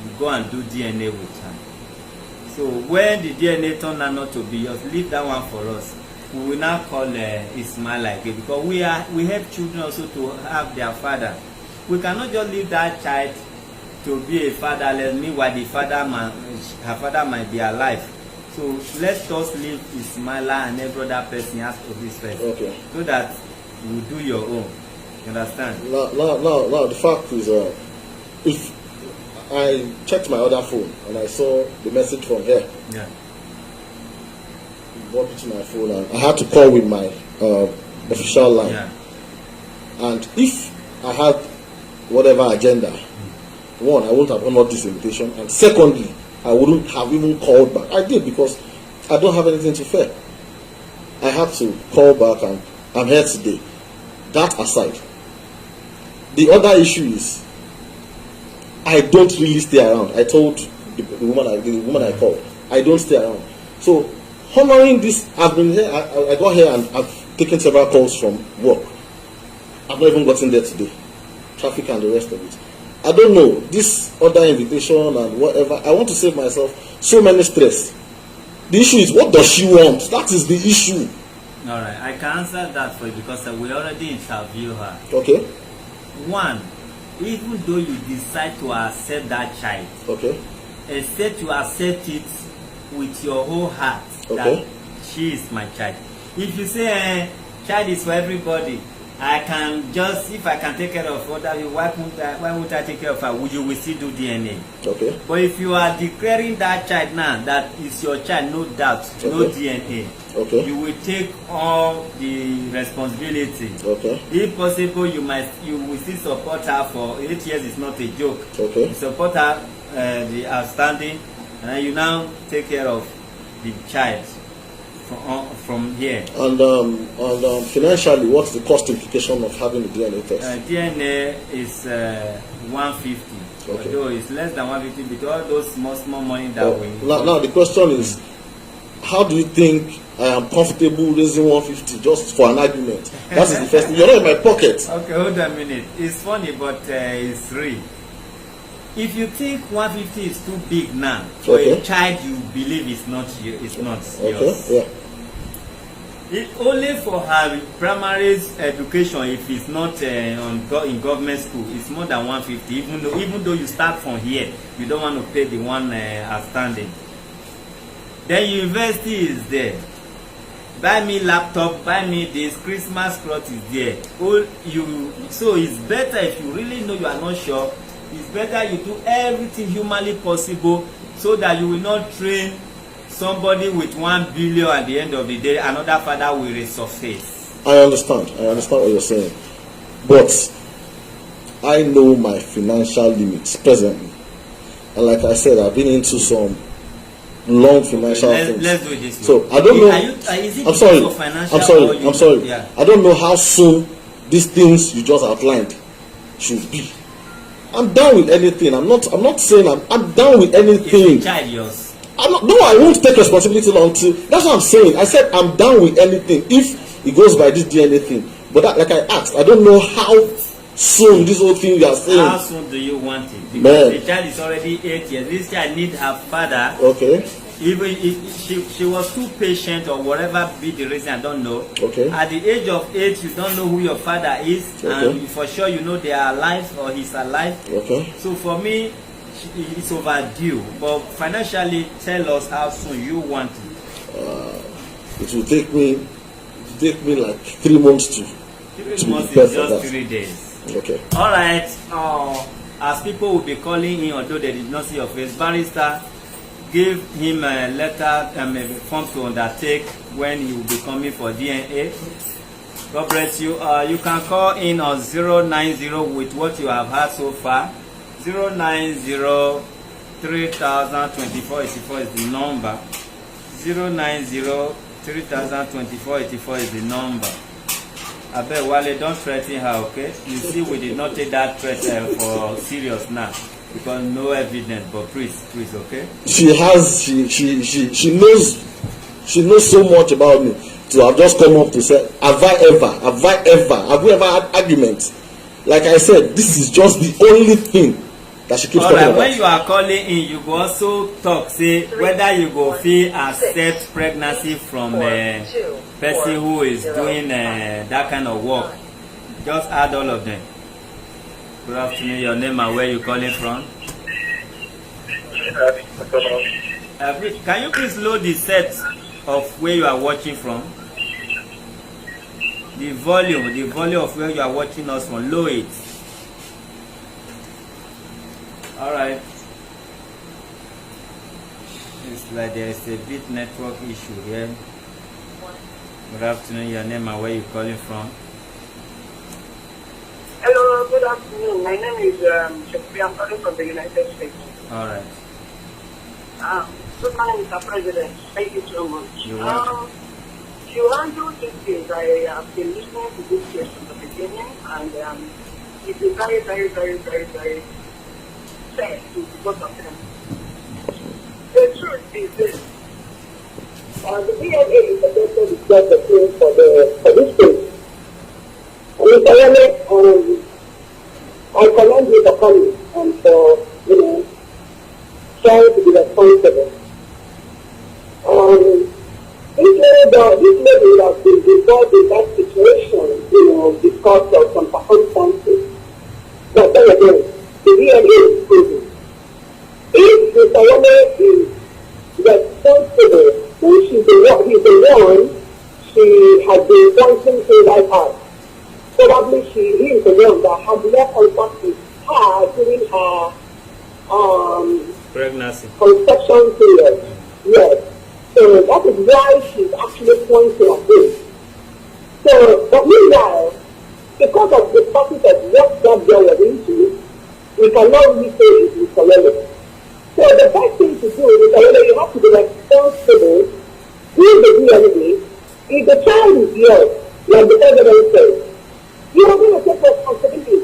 Speaker 2: You go and do DNA with her. So when the DNA turn out not to be yours, leave that one for us. We will now call Ismaila again, because we help children also to have their father. We cannot just leave that child to be a fatherless. Meanwhile, her father might be alive. So let us leave Ismaila and every other person has to be first.
Speaker 5: Okay.
Speaker 2: So that you do your own. You understand?
Speaker 5: Now, the fact is, if I checked my other phone and I saw the message from here,
Speaker 2: Yeah.
Speaker 5: it brought me to my phone and I had to call with my official line.
Speaker 2: Yeah.
Speaker 5: And if I had whatever agenda, one, I wouldn't have honored this invitation, and secondly, I wouldn't have even called back. I did because I don't have anything to fear. I had to call back and I'm here today. That aside, the other issue is I don't really stay around. I told the woman I called, I don't stay around. So honoring this, I've been here. I got here and I've taken several calls from work. I've not even gotten there today. Traffic and the rest of it. I don't know, this other invitation and whatever, I want to save myself so many stress. The issue is, what does she want? That is the issue.
Speaker 2: All right, I can answer that for you because we already interviewed her.
Speaker 5: Okay.
Speaker 2: One, even though you decide to accept that child,
Speaker 5: Okay.
Speaker 2: except you accept it with your whole heart,
Speaker 5: Okay.
Speaker 2: that she is my child. If you say child is for everybody, I can just, if I can take care of other people, why won't I take care of her? You will still do DNA.
Speaker 5: Okay.
Speaker 2: But if you are declaring that child now that is your child, no doubt, no DNA,
Speaker 5: Okay.
Speaker 2: you will take all the responsibility.
Speaker 5: Okay.
Speaker 2: If possible, you will still support her for 8 years. It's not a joke.
Speaker 5: Okay.
Speaker 2: You support her, the outstanding, and then you now take care of the child from here.
Speaker 5: And financially, what's the cost implication of having the DNA test?
Speaker 2: DNA is 150.
Speaker 5: Okay.
Speaker 2: Although it's less than 150 because all those small money that we.
Speaker 5: Now the question is, how do you think I am comfortable raising 150 just for an argument? That is the first thing. You're not in my pocket.
Speaker 2: Okay, hold a minute. It's funny, but it's real. If you think 150 is too big now for
Speaker 5: Okay.
Speaker 2: a child you believe is not
Speaker 5: Okay.
Speaker 2: yours.
Speaker 5: Yeah.
Speaker 2: It only for her primary education, if it's not in government school, it's more than 150. Even though you start from here, you don't want to pay the one outstanding. Then university is there. Buy me laptop, buy me this, Christmas cloth is there. So it's better if you really know you are not sure. It's better you do everything humanly possible so that you will not train somebody with 1 billion at the end of the day, another father will resurface.
Speaker 5: I understand what you're saying. But I know my financial limits presently. And like I said, I've been into some long financial things.
Speaker 2: Let's do it this way.
Speaker 5: So I don't know.
Speaker 2: Is it
Speaker 5: I'm sorry.
Speaker 2: because of financial
Speaker 5: I'm sorry.
Speaker 2: Yeah.
Speaker 5: I don't know how soon these things you just outlined should be. I'm down with anything. I'm not saying I'm down with anything.
Speaker 2: Is the child yours?
Speaker 5: No, I won't take responsibility until. That's what I'm saying. I said I'm down with anything if it goes by this DNA thing. But like I asked, I don't know how soon this whole thing you are saying.
Speaker 2: How soon do you want it? Because
Speaker 5: Man.
Speaker 2: the child is already 8 years. This child needs her father.
Speaker 5: Okay.
Speaker 2: Even if she was too patient or whatever be the reason, I don't know.
Speaker 5: Okay.
Speaker 2: At the age of 8, you don't know who your father is,
Speaker 5: Okay.
Speaker 2: and for sure you know they are alive or he's alive.
Speaker 5: Okay.
Speaker 2: So for me, it's overdue. But financially, tell us how soon you want it.
Speaker 5: It will take me take me like 3 months to
Speaker 2: 3 months
Speaker 5: prepare
Speaker 2: is
Speaker 5: for
Speaker 2: just
Speaker 5: that.
Speaker 2: 3 days.
Speaker 5: Okay.
Speaker 2: All right. As people will be calling in, although they did not see your face, barrister, give him a letter and a form to undertake when he will be coming for DNA. God bless you. You can call in on 090 with what you have had so far. 090 3024 84 is the number. 090 3024 84 is the number. I bet Wale, don't threaten her, okay? You see, we did not take that threat for serious now because no evidence. But please, okay?
Speaker 5: She knows so much about me to have just come up to say, have we ever had arguments? Like I said, this is just the only thing that she keeps talking about.
Speaker 2: When you are calling in, you go also talk, say whether you go feel accept pregnancy from a person who is doing that kind of work. Just add all of them. Good afternoon, your name and where you calling from? Can you please load the set of where you are watching from? The volume of where you are watching us from, lower it. Alright. It's like there is a bit network issue here. Good afternoon, your name and where you calling from?
Speaker 6: Hello, good afternoon. My name is Shakti. I'm calling from the United States.
Speaker 2: Alright.
Speaker 6: Good morning, Mr. President. Thank you so much.
Speaker 2: You're welcome.
Speaker 6: You handle this case. I have been listening to this case from the beginning, and it's been very, very, very, very, very sad to both of them. The truth is this. The DNA is supposed to get the claim for this case. And I commend you for coming and for, trying to be responsible. This lady has been involved in that situation, because of some circumstances. But then again, the DNA is proven. If the Wale is responsible, he's the one she has been wanting to life out. Probably he is the one that had more contact with her during her
Speaker 2: pregnancy
Speaker 6: conception period. Yes. So that is why she's actually pointing at this. So, but meanwhile, because of the process of what that girl was into, we cannot really say it is Wale. So the best thing to do is that you have to be responsible with the DNA. If the child is yours, like the evidence says, you are going to take responsibility.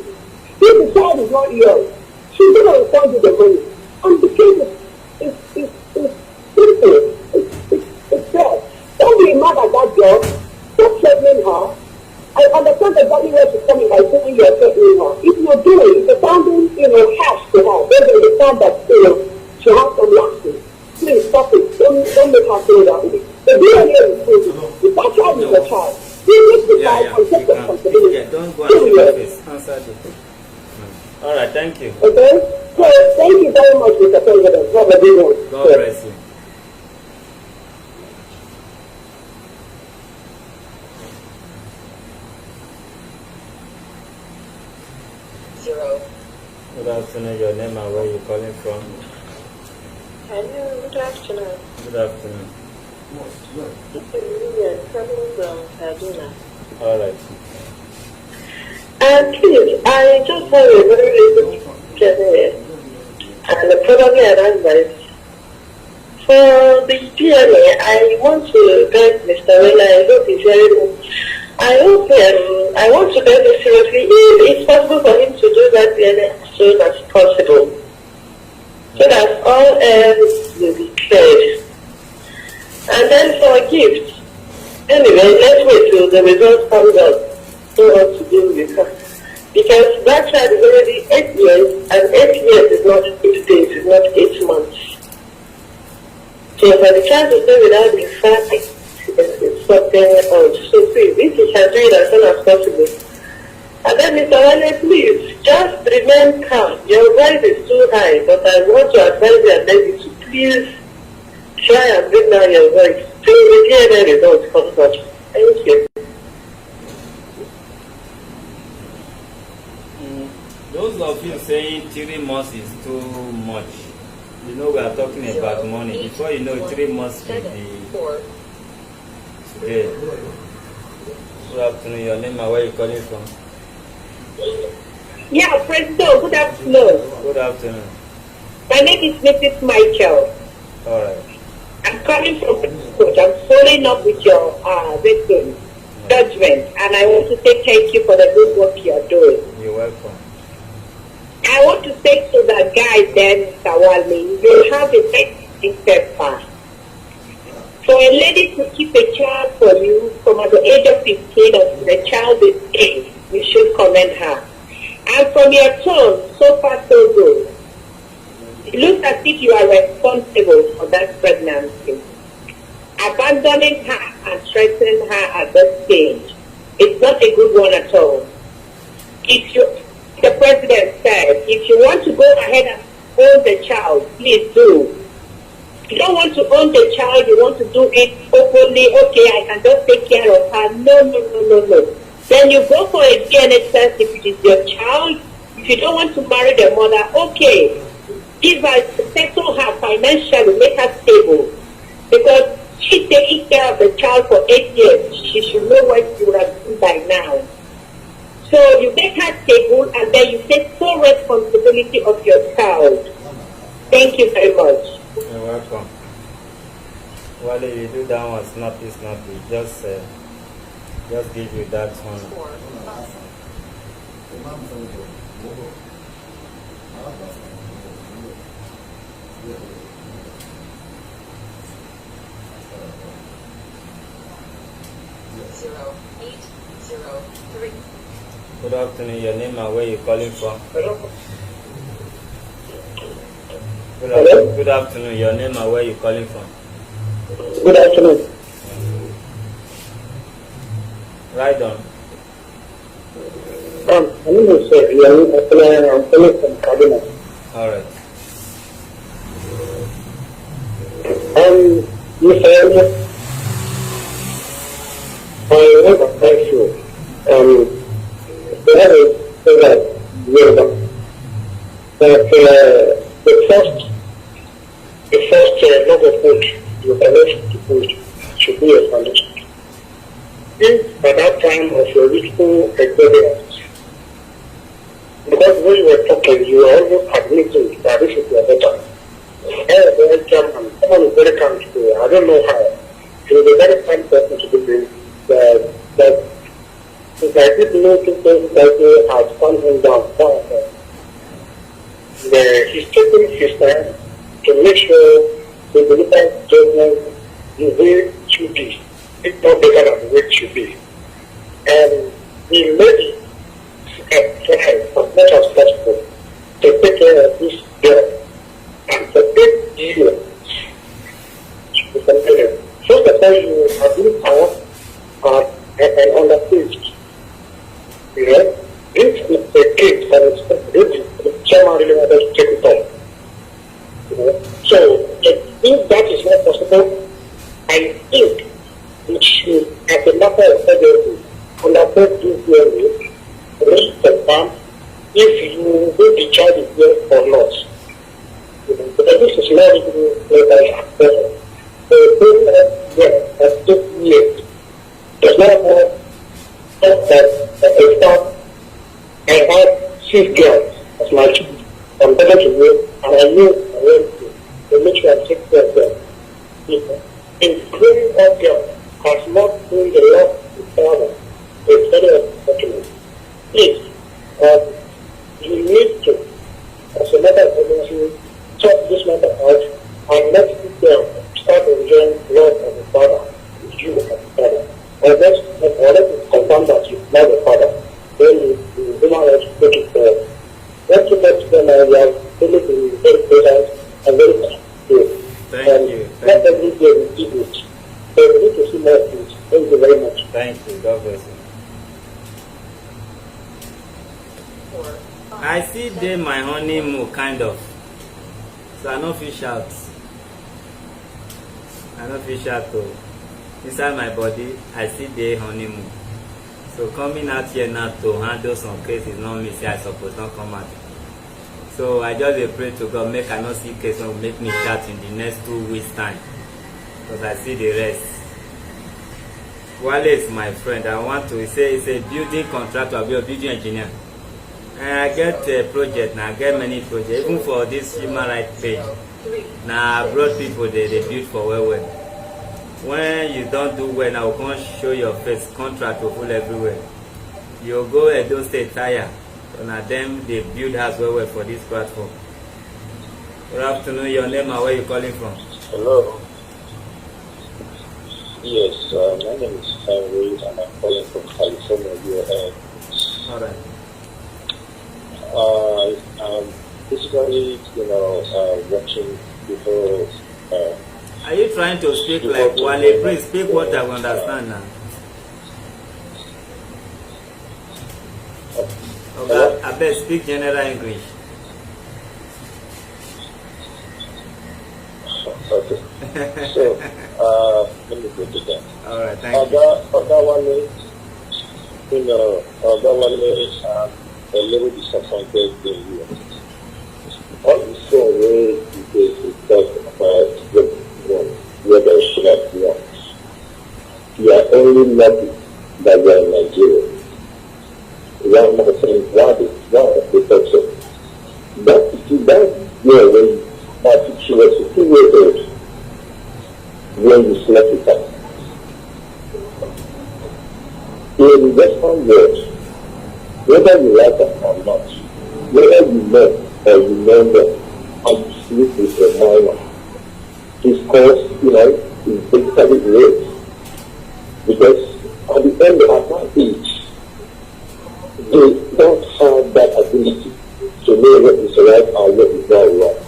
Speaker 6: If the child is not yours, she's going to respond to the money. And the case is simple. It's fair. Don't be mad at that girl. Stop threatening her. I understand exactly where she's coming by saying you're threatening her. If you're doing, if you're sounding, harsh to her, then you understand that, she has some lasting. Please stop it. Don't make her feel that way. The DNA is proven. If that child is a child, you need to decide and take responsibility.
Speaker 2: Yeah, don't go and show your face. Answer the question. All right, thank you.
Speaker 6: Okay? So, thank you very much, Mr. President. Have a good one.
Speaker 2: God bless you. Good afternoon, your name and where you calling from?
Speaker 6: Hello, good afternoon.
Speaker 2: Good afternoon.
Speaker 6: This is Lilian coming from Kaduna.
Speaker 2: All right.
Speaker 6: Please, I just have a very little question and probably an advice. For the DNA, I want to get Mr. Wale. I hope he's hearing me. I want to get it seriously. If it's possible for him to do that DNA as soon as possible, so that all else will be cleared. And then for a gift, anyway, let's wait till the result comes out. Don't want to deal with her. Because that child is already 8 years, and 8 years is not 8 days, it's not 8 months. So for the child to stay without the family, it's something else. So please, if you can do it as soon as possible. And then Mr. Wale, please, just remain calm. Your voice is too high, but I want to advise you and beg you to please try and bring down your voice till the DNA result comes up. Thank you.
Speaker 2: of you saying 3 months is too much. You know we are talking about money. Before you know, 3 months will be today. Good afternoon. Your name and where you calling from?
Speaker 6: Yeah, President, good afternoon.
Speaker 2: Good afternoon.
Speaker 6: My name is Mrs. Michael.
Speaker 2: All right.
Speaker 6: I'm calling from coach. I'm following up with your victim judgment, and I want to say thank you for the good work you are doing.
Speaker 2: You're welcome.
Speaker 6: I want to say to that guy then, Mr. Wale, you have a very temper. For a lady to keep a child for you from at the age of 15 until the child is 8, you should commend her. And from your tone, so far so good. It looks as if you are responsible for that pregnancy. Abandoning her and threatening her at that stage is not a good one at all. The president said, if you want to go ahead and own the child, please do. If you don't want to own the child, you want to do it openly, okay, I can just take care of her. No. Then you go for a DNA test if it is your child. If you don't want to marry the mother, okay. Give her, settle her financially, make her stable. Because she's taking care of the child for 8 years. She should know what she would have done by now. So you make her stable and then you take full responsibility of your child. Thank you very much.
Speaker 2: You're welcome. Wale, you do that one, snappy. Just give you that one. Good afternoon, your name and where you calling from? Good afternoon, your name and where you calling from?
Speaker 6: Good afternoon.
Speaker 2: Right on.
Speaker 6: My name is I'm calling from Kaduna.
Speaker 2: Alright.
Speaker 6: Mr. Elliott, I want to thank you. That the first log of wood you connect to wood should be a foundation. If at that time of your youthful experience, because when you were talking, you were almost admitting that this is your better. Very German, someone is very kind to you. I don't know how. He is a very kind person to be with. That if I did notice that he had found him down, he's taking his time to make sure the deliberate judgment the way it should be, if not better than the way it should be. And he made it try as much as possible to take care of this girl. And for 8 years, first of all, you have been power and underpaid. You know, this is a case for the chairman really wanted to take it on. You know, so if that is not possible, I think it should, as a matter of urgency, undertake this yearly, reach the farm if you will be charged here or not. You know, because this is not even accessible. So doing that here at 6 years does not have a start. I had 6 girls as my child. I'm better to you, and I knew I went to make sure I take care of them. In growing up girl has not been the love to father, the study of documents. Please, you need to, as a matter of urgency, sort this matter out and let this girl start enjoying love of the father, with you as the father. Or let's confirm that you're not the father. Then you do not have to take it forward. Let's look at them and we are really being very patient and very good.
Speaker 2: Thank you.
Speaker 6: Not every day we give it. So we need to see more things. Thank you very much.
Speaker 2: Thank you. God bless you. I see dey my honeymoon kind of. So I no fit shout. Oh. Inside my body, I see dey honeymoon. So coming out here now to handle some cases, not me say I suppose not come out. So I just dey pray to God make I not see case wey go make me shout in the next 2 weeks time, because I see the rest. Wale is my friend. I want to say he's a building contractor, a building engineer. And I get a project now, I get many projects, even for this human rights page. Now abroad people they build for well. When you don't do well, now we can't show your face, contract will full everywhere. You go Edo State tire, so now them they build house well for this platform. Good afternoon, your name and where you calling from?
Speaker 7: Hello. Yes, my name is Henry and I'm calling from California, US.
Speaker 2: Alright.
Speaker 7: Basically, watching people.
Speaker 2: Are you trying to speak like Wale? Please speak what I understand now. Okay, I best speak general English.
Speaker 7: Okay. So, let me go to that.
Speaker 2: Alright, thank you.
Speaker 7: Other Wale, other Wale, a little disappointed in you. All you saw where you talk about whether you should have won. You are only lucky that you are in Nigeria. One more thing, one of the person. That year when she was 2 years old, when you slept with her. In Western world, whether you like it or not, whether you know or you know them, and you sleep with a minor, it's called, it's basically rape. Because at the end of that age, they don't have that ability to know what is right and what is not wrong.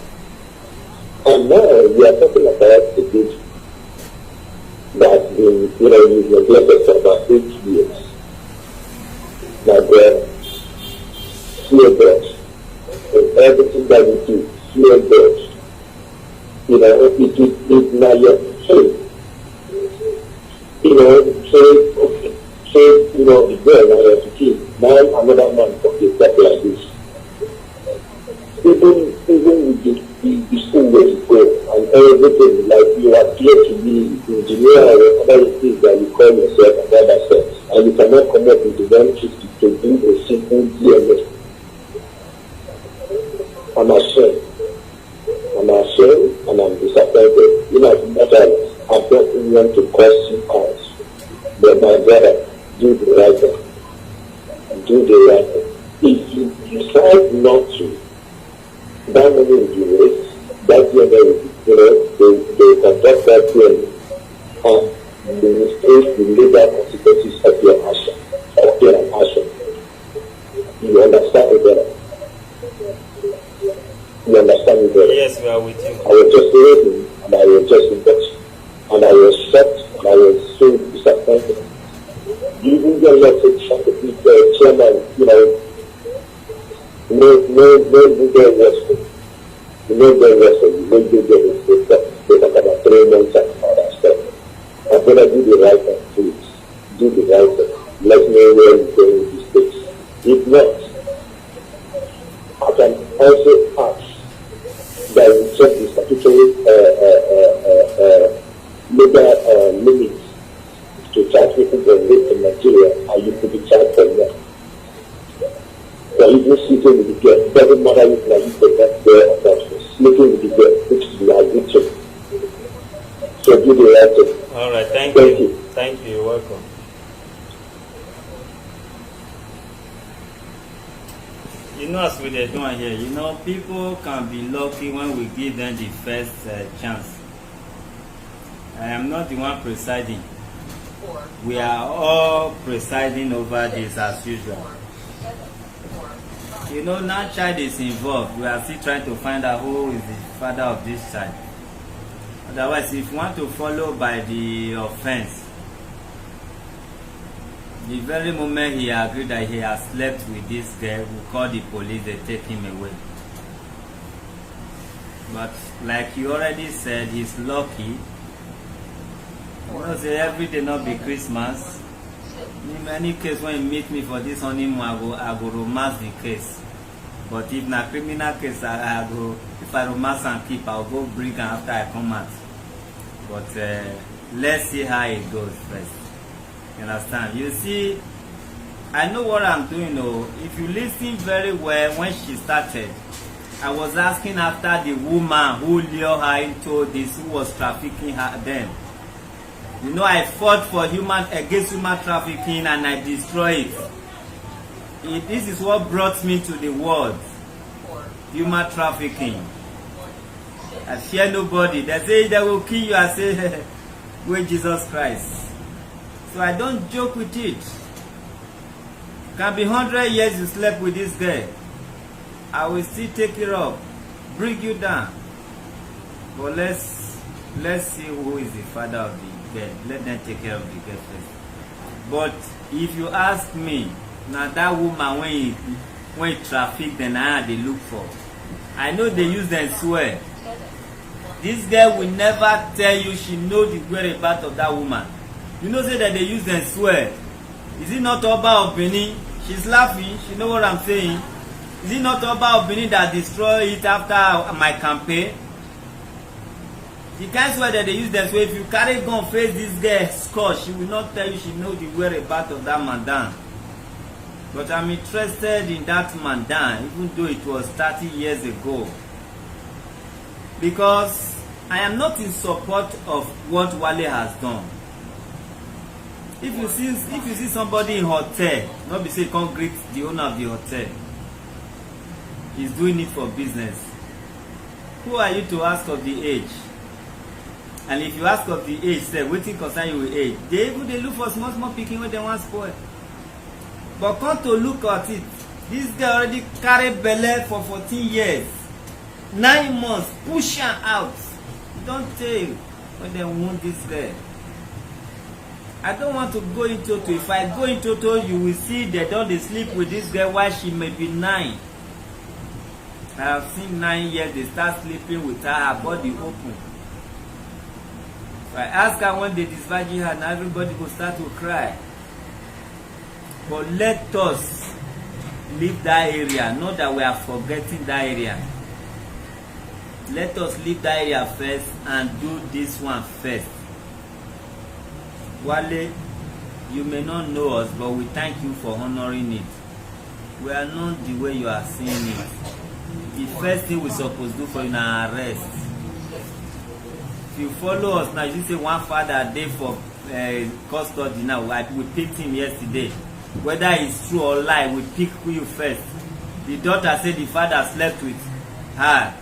Speaker 7: And now we are talking about the baby that's been, you've neglected for about 8 years. My brother, fear God. In everything that you do, fear God. It is not your faith. Say, the girl I have to kill. Now another man talking stuff like this. Even with the school where you go and everything, like you are clear to be engineer or other things that you call yourself and other stuff, and you cannot come up with the 150 to do a simple DMS. I'm ashamed and I'm disappointed. I don't want to cause you out. But my brother, do the right thing. Do the right thing. If you decide not to, that money will be raised. That year, they conduct that year and the mistakes, the legal consequences of your action. You understand it better? You understand me better?
Speaker 2: Yes, we are with you.
Speaker 7: I was just listening and I was just impressed. And I was shocked and I was so disappointed. You even get elected chairman, no get Western. You don't get Western, you don't get it. They talk about 3 months and all that stuff. I'm going to do the right thing, please. Do the right thing. Let me know where you're going with these things. If not, I can also ask that you check the statutory legal limits to charge people for rape in Nigeria, and you could be charged for that. But even sleeping with the girl, doesn't matter if you put that girl or that, sleeping with the girl, which is addiction. So do the right thing.
Speaker 2: Alright, thank
Speaker 7: Thank
Speaker 2: you.
Speaker 7: you.
Speaker 2: Thank you, you're welcome. As we are doing here, people can be lucky when we give them the first chance. I am not the one presiding. We are all presiding over this as usual. Now child is involved. We are still trying to find out who is the father of this child. Otherwise, if you want to follow by the offense, the very moment he agreed that he has slept with this girl, we call the police, they take him away. But like you already said, he's lucky. Say every day not be Christmas. In many cases, when you meet me for this honeymoon, I go romance the case. But if na criminal case, I go, if I romance and keep, I'll go bring am after I come out. But let's see how it goes first. You understand? You see, I know what I'm doing. Oh, if you listen very well, when she started, I was asking after the woman who lured her into this, who was trafficking her then. You know, I fought for against human trafficking, and I destroyed it. This is what brought me to the world. Human trafficking. I fear nobody. They say they will kill you. I say, with Jesus Christ. So I don't joke with it. Can be 100 years you slept with this girl. I will still take it up, bring you down. But let's see who is the father of the girl. Let them take care of the girl first. But if you ask me, now that woman when he traffic, then they look for. I know they use them swear. This girl will never tell you she know the whereabouts of that woman. You know say that they use them swear. Is it not Oba of Benin? She's laughing. She know what I'm saying. Is it not Oba of Benin that destroyed it after my campaign? The kind swear that they use them swear. If you carry gun face this girl score, she will not tell you she know the whereabouts of that man. But I'm interested in that man, even though it was 30 years ago. Because I am not in support of what Wale has done. If you see somebody in hotel, not be say you can't greet the owner of the hotel. He's doing it for business. Who are you to ask of the age? And if you ask of the age, say wetin concern you with age. They look for small pikin wey dem wan spoil. But come to look at it, this girl already carry belle for 14 years. 9 months, push her out. Don't tell when they want this girl. I don't want to go into it. If I go into it, you will see they don't sleep with this girl while she may be 9. I have seen 9 years they start sleeping with her body open. So I ask her when they disvirgin her, now everybody will start to cry. But let us leave that area. Not that we are forgetting that area. Let us leave that area first and do this one first. Wale, you may not know us, but we thank you for honoring it. We are not the way you are seeing it. The first thing we supposed to do for you now arrest. If you follow us now, you say one father day for custody now. We picked him yesterday. Whether it's true or lie, we pick you first. The daughter said the father slept with her.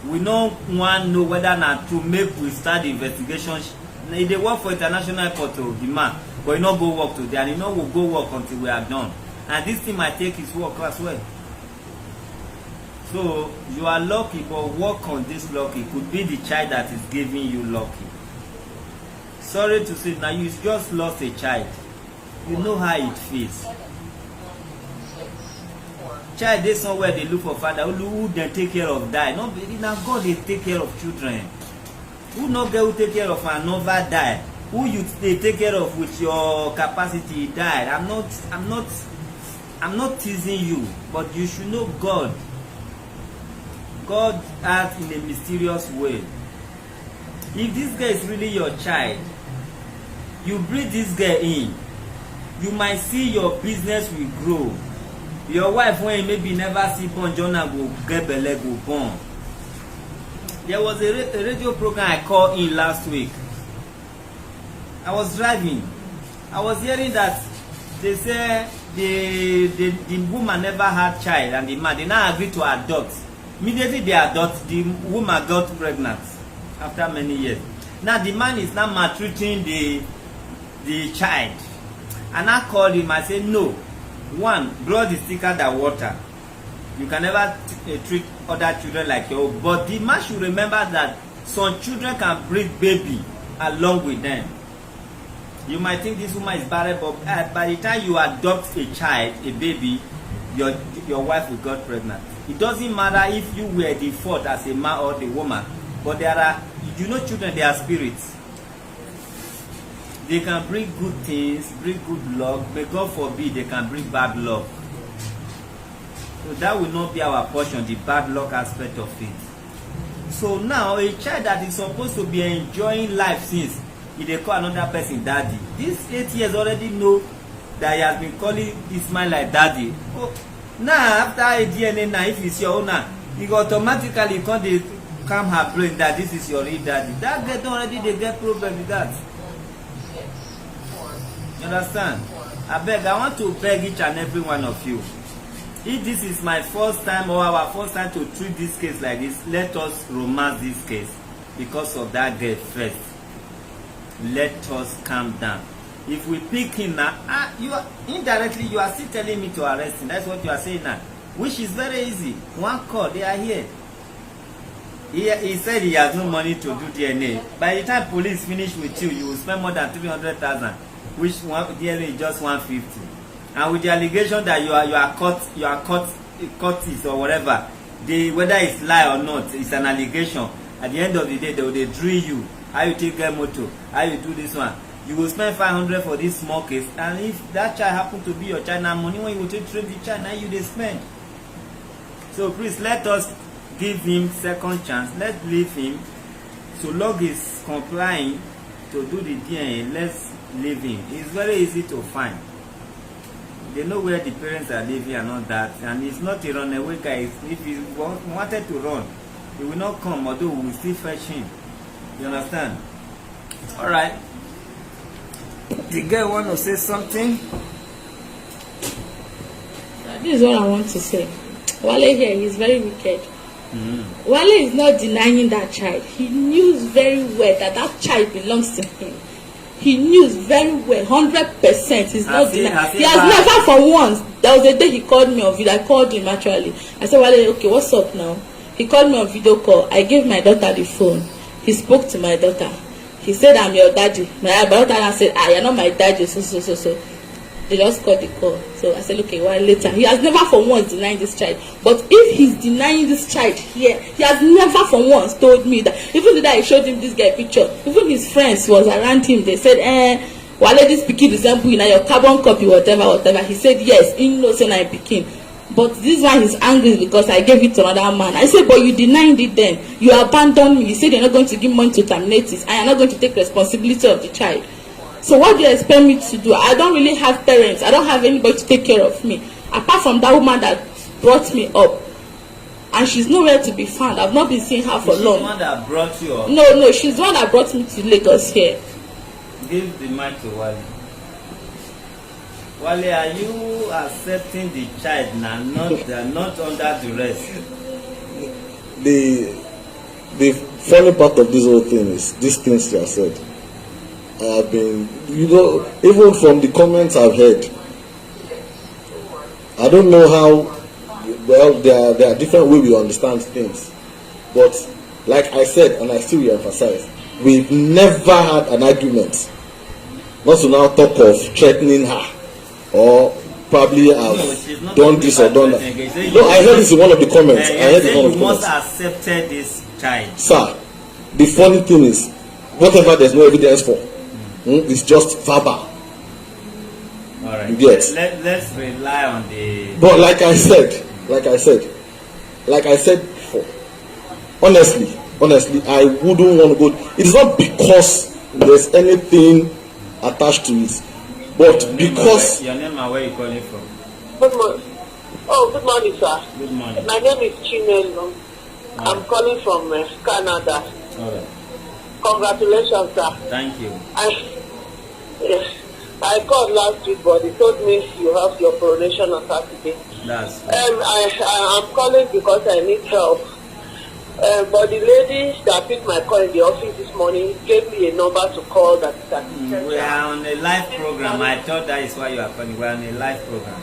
Speaker 2: We don't want to know whether not to make we start the investigation. They work for international airport to the man, but he not go work today, and he not will go work until we are done. And this thing might take his work as well. So you are lucky, but work on this lucky. Could be the child that is giving you lucky. Sorry to say, now you just lost a child. You know how it feels. Child dey somewhere they look for father who dem take care of die. No, na God dey take care of children. Who no get who take care of another die? Who you dey take care of with your capacity died? I'm not teasing you, but you should know God. God acts in a mysterious way. If this girl is really your child, you bring this girl in, you might see your business will grow. Your wife, when maybe never see born, Jonah go get belle go born. There was a radio program I called in last week. I was driving. I was hearing that they say the woman never had child, and the man they now agreed to adopt. Immediately they adopt, the woman got pregnant after many years. Now the man is now maltreating the child. And I called him, I said, no. One, blood is thicker than water. You can never treat other children like your own. But the man should remember that some children can bring baby along with them. You might think this woman is barren, but by the time you adopt a child, a baby, your wife will get pregnant. It doesn't matter if you were the fault as a man or the woman, but there are, you know, children, they are spirits. They can bring good things, bring good luck, but God forbid they can bring bad luck. So that will not be our portion, the bad luck aspect of it. So now a child that is supposed to be enjoying life since he dey call another person daddy, this 8 years already know that he has been calling Ismail like daddy. Oh, now after a DNA now, if it's your owner, you automatically come dey calm her brain that this is your real daddy. That girl don already dey get problem with that. You understand? Abeg, I want to beg each and every one of you, if this is my first time or our first time to treat this case like this, let us romance this case because of that girl first. Let us calm down. If we pick him now, you are indirectly you are still telling me to arrest him. That's what you are saying now, which is very easy. One call, they are here. He said he has no money to do DNA. By the time police finish with you, you will spend more than 300,000, which one DNA is just 150. And with the allegation that you are caught is or whatever, whether it's lie or not, it's an allegation. At the end of the day, they will drill you. How you take a motor? How you do this one? You will spend 500 for this small case, and if that child happen to be your child, now money when you will take treat the child, now you dey spend. So please let us give him second chance. Let's leave him. So long is complying to do the DNA, let's leave him. It's very easy to find. They know where the parents are living and all that, and it's not a runaway guy. If he wanted to run, he will not come, although we will still fetch him. You understand? All right. The girl want to say something?
Speaker 3: This is what I want to say. Wale here, he's very wicked. Wale is not denying that child. He knew very well that that child belongs to him. He knew very well, 100%. He's not denying. He has never for once. There was a day he called me on video. I called him actually. I said, Wale, okay, what's up now? He called me on video call. I gave my daughter the phone. He spoke to my daughter. He said, I'm your daddy. My daughter said, you're not my daddy. So. They just cut the call. So I said, okay, well, later. He has never for once denied this child. But if he's denying this child here, he has never for once told me that. Even the day I showed him this guy picture, even his friends was around him. They said, Wale, this pikin resemble you, now your carbon copy, whatever. He said, yes, he knows when I'm pikin. But this one is angry because I gave it to another man. I said, but you denied it then. You abandoned me. You said you're not going to give money to terminate it. And you're not going to take responsibility of the child. So what do you expect me to do? I don't really have parents. I don't have anybody to take care of me. Apart from that woman that brought me up. And she's nowhere to be found. I've not been seeing her for long.
Speaker 2: She's the one that brought you up?
Speaker 3: No, she's the one that brought me to Lagos here.
Speaker 2: Give the mic to Wale. Wale, are you accepting the child now, not under duress?
Speaker 5: The funny part of this whole thing is these things you have said. I have been, even from the comments I've heard, I don't know how, well, there are different ways we understand things. But like I said, and I still emphasize, we've never had an argument. Not to now talk of threatening her, or probably have done this or done that. No, I heard this in one of the comments. I heard it in one of the comments.
Speaker 2: You must accepted this child.
Speaker 5: Sir, the funny thing is, whatever there's no evidence for, it's just verbal.
Speaker 2: All right.
Speaker 5: You get?
Speaker 2: Let's rely on the.
Speaker 5: But like I said before, honestly, I wouldn't want to go. It's not because there's anything attached to it, but because.
Speaker 2: Your name and where you calling from?
Speaker 6: Good morning. Oh, good morning, sir.
Speaker 2: Good morning.
Speaker 6: My name is Chinelo. I'm calling from Canada.
Speaker 2: All right.
Speaker 6: Congratulations, sir.
Speaker 2: Thank you.
Speaker 6: I called last week, but they told me you have your coronation on Saturday.
Speaker 2: That's
Speaker 6: I'm calling because I need help. But the lady that picked my call in the office this morning gave me a number to call that is at the
Speaker 2: we are on a live program. I thought that is why you are calling. We are on a live program.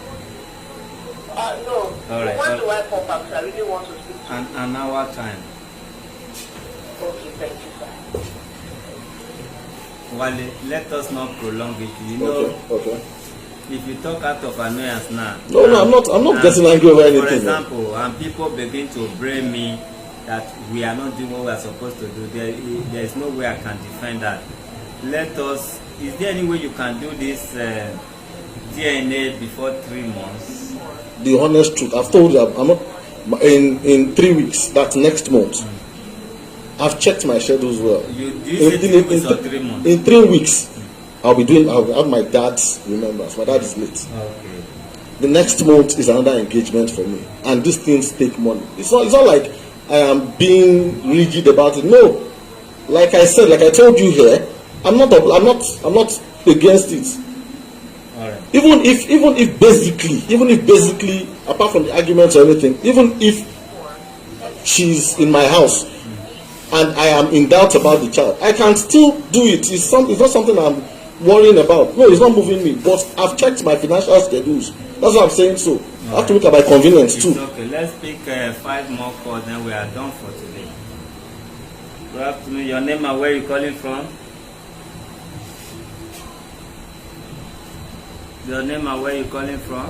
Speaker 6: No.
Speaker 2: All right.
Speaker 6: When do I come back? I really want to speak to you.
Speaker 2: An hour time.
Speaker 6: Okay, thank you, sir.
Speaker 2: Wale, let us not prolong it. You know,
Speaker 5: Okay.
Speaker 2: if you talk out of annoyance now.
Speaker 5: No, I'm not getting angry over anything.
Speaker 2: For example, and people begin to blame me that we are not doing what we are supposed to do. There is no way I can defend that. Let us. Is there any way you can do this DNA before 3 months?
Speaker 5: the honest truth. I've told you I'm not in 3 weeks. That's next month. I've checked my schedules well.
Speaker 2: Do you say 3 weeks or 3 months?
Speaker 5: In 3 weeks, I'll have my dad's remembrance. My dad is late.
Speaker 2: Okay.
Speaker 5: The next month is another engagement for me, and these things take money. It's not like I am being rigid about it. No, like I said, like I told you here, I'm not against it.
Speaker 2: All right.
Speaker 5: Even if basically, apart from the arguments or anything, even if she's in my house and I am in doubt about the child, I can still do it. It's not something I'm worrying about. No, it's not moving me. But I've checked my financial schedules. That's what I'm saying. So I have to look at my convenience
Speaker 2: It's
Speaker 5: too.
Speaker 2: okay. Let's pick 5 more calls, then we are done for today. Good afternoon. Your name and where you calling from? Your name and where you calling from?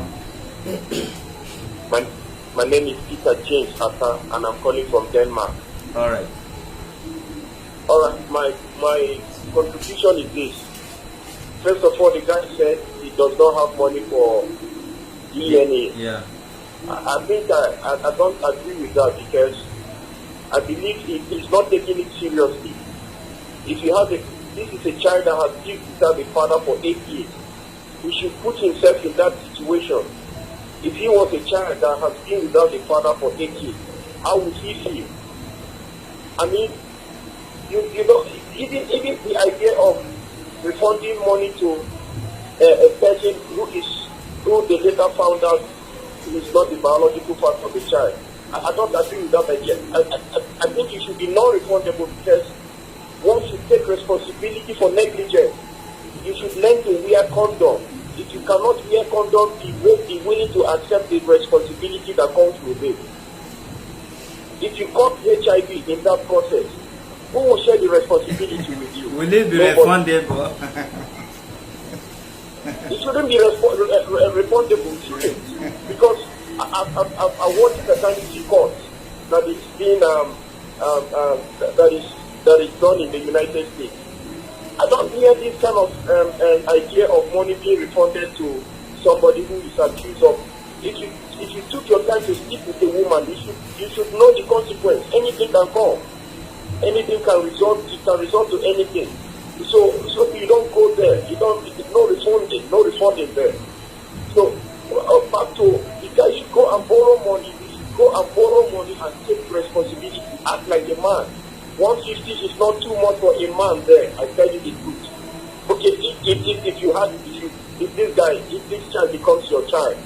Speaker 7: My name is Peter James Atta, and I'm calling from Denmark.
Speaker 2: All right.
Speaker 7: All right, my contribution is this. First of all, the guy said he does not have money for DNA.
Speaker 2: Yeah.
Speaker 7: I think I don't agree with that, because I believe he's not taking it seriously. If you have this is a child that has lived without a father for 8 years. He should put himself in that situation. If he was a child that has been without a father for 8 years, how would he feel? I mean, you know, even the idea of refunding money to a person who they later found out is not the biological father of the child, I don't agree with that idea. I think it should be non-refundable, because one should take responsibility for negligence. You should learn to wear condom. If you cannot wear condom, be willing to accept the responsibility that comes with it. If you caught HIV in that process, who will share the responsibility with you?
Speaker 2: Will it be refundable?
Speaker 7: It shouldn't be refundable, shouldn't. Because I watched the paternity court that is being that is done in the United States. I don't hear this kind of idea of money being refunded to somebody who is accused of. If you took your time to sleep with a woman, you should know the consequence. Anything can come. Anything can result. It can result to anything. So you don't go there. No refunding there. So back to the guy should go and borrow money. He should go and borrow money and take responsibility. Act like a man. 150 is not too much for a man there. I tell you the truth. Okay, if this child becomes your child,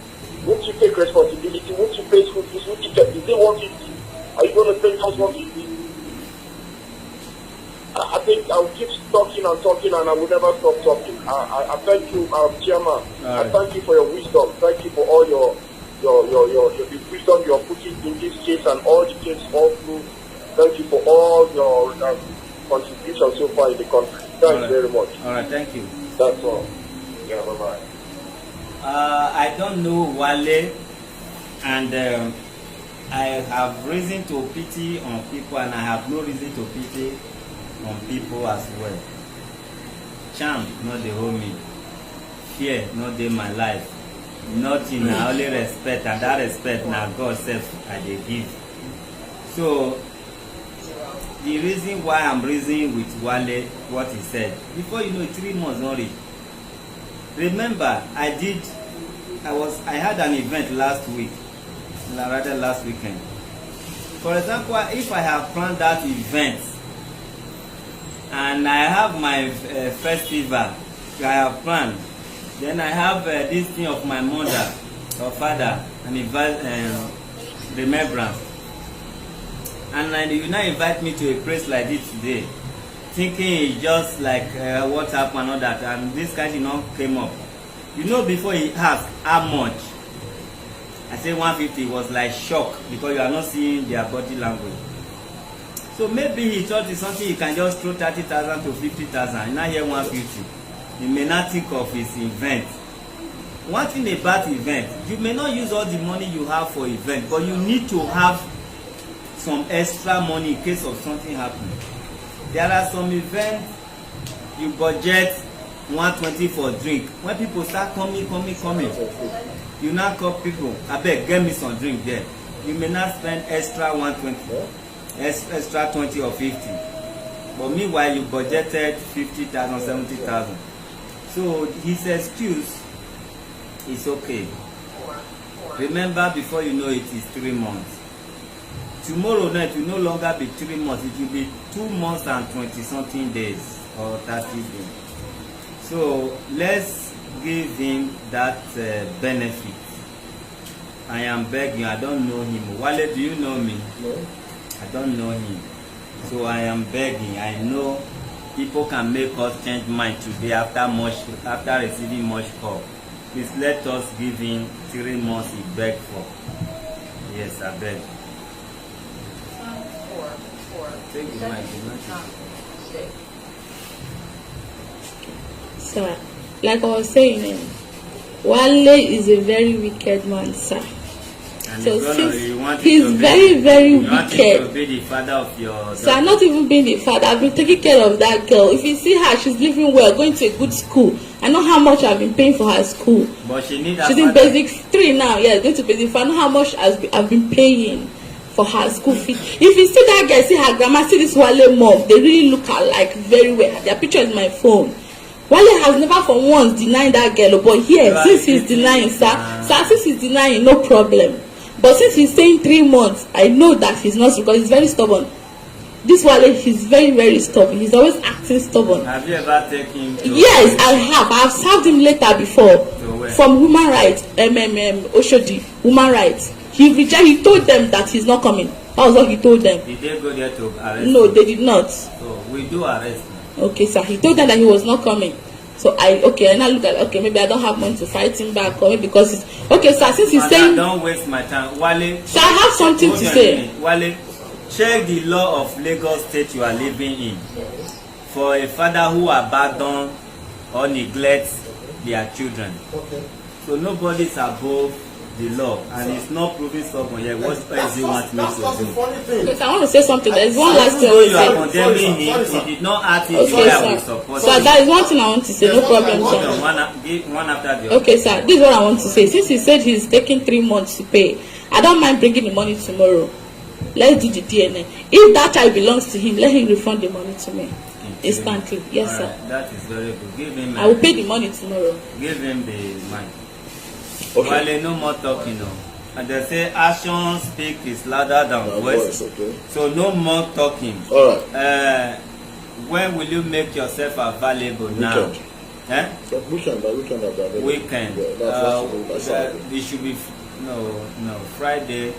Speaker 7: won't you take responsibility? Won't you pay school fees? Won't you get? Is it 150? Are you going to pay house 150? I think I'll keep talking and talking, and I will never stop talking. I thank you, Chairman.
Speaker 2: Right.
Speaker 7: I thank you for your wisdom. Thank you for all your wisdom you are putting in this case and all the cases all through. Thank you for all your contributions so far in the country. Thanks very much.
Speaker 2: All right, thank you.
Speaker 7: That's all. Yeah, bye-bye.
Speaker 2: I don't know Wale, and I have reason to pity on people, and I have no reason to pity on people as well. Charm not the homie, fear not dey my life, nothing. I only respect, and that respect na God self I dey give. So the reason why I'm reasoning with Wale, what he said, before you know it, 3 months not reach. Remember, I had an event last week, rather last weekend. For example, if I have planned that event and I have my festival I have planned, then I have this thing of my mother or father and remembrance, and you now invite me to a place like this today, thinking it's just like what happened and all that, and this guy came up. You know, before he asked how much, I said 150. Was like shock, because you are not seeing their body language. So maybe he thought it's something he can just throw 30,000 to 50,000. You now hear 150. He may not think of his event. One thing about event, you may not use all the money you have for event, but you need to have some extra money in case of something happening. There are some events you budget 120 for drink. When people start coming, you now call people, abeg get me some drink there. You may not spend extra 120, extra 20 or 50. But meanwhile, you budgeted 50,000, 70,000. So his excuse is okay. Remember, before you know it, is 3 months. Tomorrow night will no longer be 3 months. It will be 2 months and 20-something days or 30 days. So let's give him that benefit. I am begging. I don't know him. Wale, do you know me?
Speaker 5: No.
Speaker 2: I don't know him. So I am begging. I know people can make us change mind today after receiving much call. Please let us give him 3 months he begged for. Yes, I beg. Take the mic.
Speaker 3: Sir, like I was saying, Wale is a very wicked man, sir.
Speaker 2: And
Speaker 3: So
Speaker 2: since
Speaker 3: he's very, very
Speaker 2: you want him to
Speaker 3: wicked.
Speaker 2: be the father of your daughter.
Speaker 3: Sir, not even being the father, I've been taking care of that girl. If you see her, she's living well, going to a good school. I know how much I've been paying for her school.
Speaker 2: But she needs
Speaker 3: She's in basic 3 now. Yeah, going to basic 4. I know how much I've been paying for her school fee. If you see that girl, see her grandma, see this Wale mom, they really look alike very well. Their picture is my phone. Wale has never for once denied that girl, but here, since he's denying, sir, since he's denying, no problem. But since he's saying 3 months, I know that he's not, because he's very stubborn. This Wale, he's very, very stubborn. He's always acting stubborn.
Speaker 2: Have you ever taken him to
Speaker 3: Yes, I have. I've served him later before.
Speaker 2: To where?
Speaker 3: From human rights, Oshodi, human rights. He told them that he's not coming. That was what he told them.
Speaker 2: Did they go there to arrest
Speaker 3: No,
Speaker 2: him?
Speaker 3: they did not.
Speaker 2: So we do arrest him.
Speaker 3: Okay, sir. He told them that he was not coming. So and I look at, okay, maybe I don't have money to fight him back, or maybe because it's okay, sir. Since he's saying,
Speaker 2: don't waste my time, Wale.
Speaker 3: sir, I have something to say.
Speaker 2: Wale, check the law of Lagos State you are living in. For a father who abandon or neglect their children.
Speaker 5: Okay.
Speaker 2: So nobody is above the law, and it's not proving stubborn yet. What else do you want me
Speaker 5: That's
Speaker 2: to
Speaker 5: the
Speaker 2: do?
Speaker 5: funny thing.
Speaker 3: Yes, I want to say something. There is one last thing I
Speaker 2: Though
Speaker 3: want
Speaker 2: you are
Speaker 3: to
Speaker 2: condemning
Speaker 5: Sorry, sir.
Speaker 2: him, he did not act it,
Speaker 3: say.
Speaker 2: so I will
Speaker 3: Okay,
Speaker 2: support
Speaker 3: sir. So
Speaker 2: him.
Speaker 3: that is one thing I want to say. No problem,
Speaker 2: Hold
Speaker 3: sir.
Speaker 2: on, give one after the other.
Speaker 3: Okay, sir. This is what I want to say. Since he said he's taking 3 months to pay, I don't mind bringing the money tomorrow. Let's do the DNA. If that child belongs to him, let him refund the money to me instantly. Yes, sir.
Speaker 2: Alright, that is very good. Give him.
Speaker 3: I will pay the money tomorrow.
Speaker 2: Give him the money.
Speaker 5: Okay.
Speaker 2: Wale, no more talking, no. And they say action speak is louder than voice.
Speaker 5: Okay.
Speaker 2: So no more talking.
Speaker 5: All right.
Speaker 2: When will you make yourself available now?
Speaker 5: Weekend.
Speaker 2: Eh?
Speaker 5: Weekend.
Speaker 2: Weekend.
Speaker 5: Yeah, that's
Speaker 2: It should be no Friday.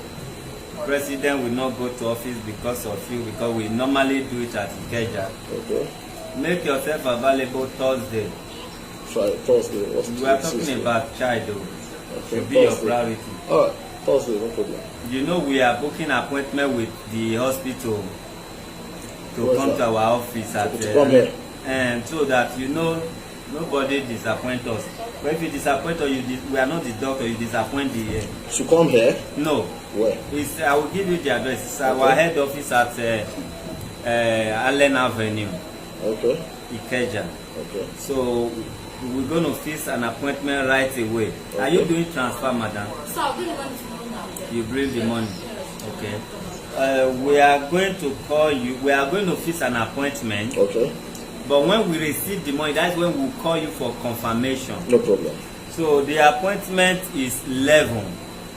Speaker 2: President will not go to office because of you, because we normally do it at Ikeja.
Speaker 5: Okay.
Speaker 2: Make yourself available Thursday.
Speaker 5: Thursday.
Speaker 2: We are talking about child, though.
Speaker 5: Okay.
Speaker 2: Should be your
Speaker 5: Thursday.
Speaker 2: priority.
Speaker 5: All right. Thursday, no problem.
Speaker 2: You know we are booking appointment with the hospital to
Speaker 5: What's
Speaker 2: come
Speaker 5: that?
Speaker 2: to our office at
Speaker 5: To come here.
Speaker 2: and so that nobody disappoint us. But if you disappoint us, we are not the doctor. You disappoint the.
Speaker 5: To come here?
Speaker 2: No,
Speaker 5: Where?
Speaker 2: I will give you the address. It's our
Speaker 5: Okay.
Speaker 2: head office at Allen Avenue,
Speaker 5: Okay.
Speaker 2: Ikeja.
Speaker 5: Okay.
Speaker 2: So we're going to fix an appointment right away. Are you
Speaker 5: Okay.
Speaker 2: doing transfer, madam?
Speaker 4: So I'll bring the money tomorrow now.
Speaker 2: You bring the money. Okay. We are going to call you. We are going to fix an appointment.
Speaker 5: Okay.
Speaker 2: But when we receive the money, that's when we'll call you for confirmation.
Speaker 5: No problem.
Speaker 2: So the appointment is 11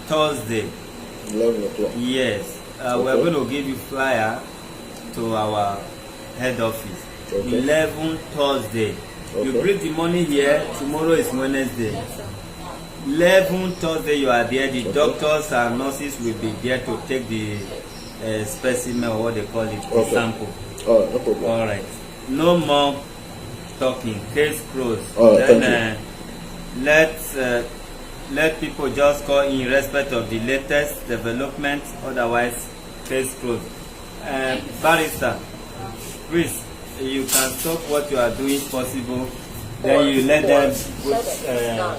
Speaker 2: Thursday.
Speaker 5: 11 o'clock.
Speaker 2: Yes. We are
Speaker 5: Okay.
Speaker 2: going to give you flyer to our head office.
Speaker 5: Okay.
Speaker 2: 11 Thursday. You
Speaker 5: Okay.
Speaker 2: bring the money here. Tomorrow is Wednesday. 11 Thursday you are there. The
Speaker 5: Okay.
Speaker 2: doctors and nurses will be there to take the specimen, or what they call it, the
Speaker 5: Okay.
Speaker 2: sample.
Speaker 5: All right, no problem.
Speaker 2: All right. No more talking. Case closed.
Speaker 5: All right,
Speaker 2: Then let people just call in respect of the latest development. Otherwise, case closed. Barrister, please, you can stop what you are doing possible. Then you let them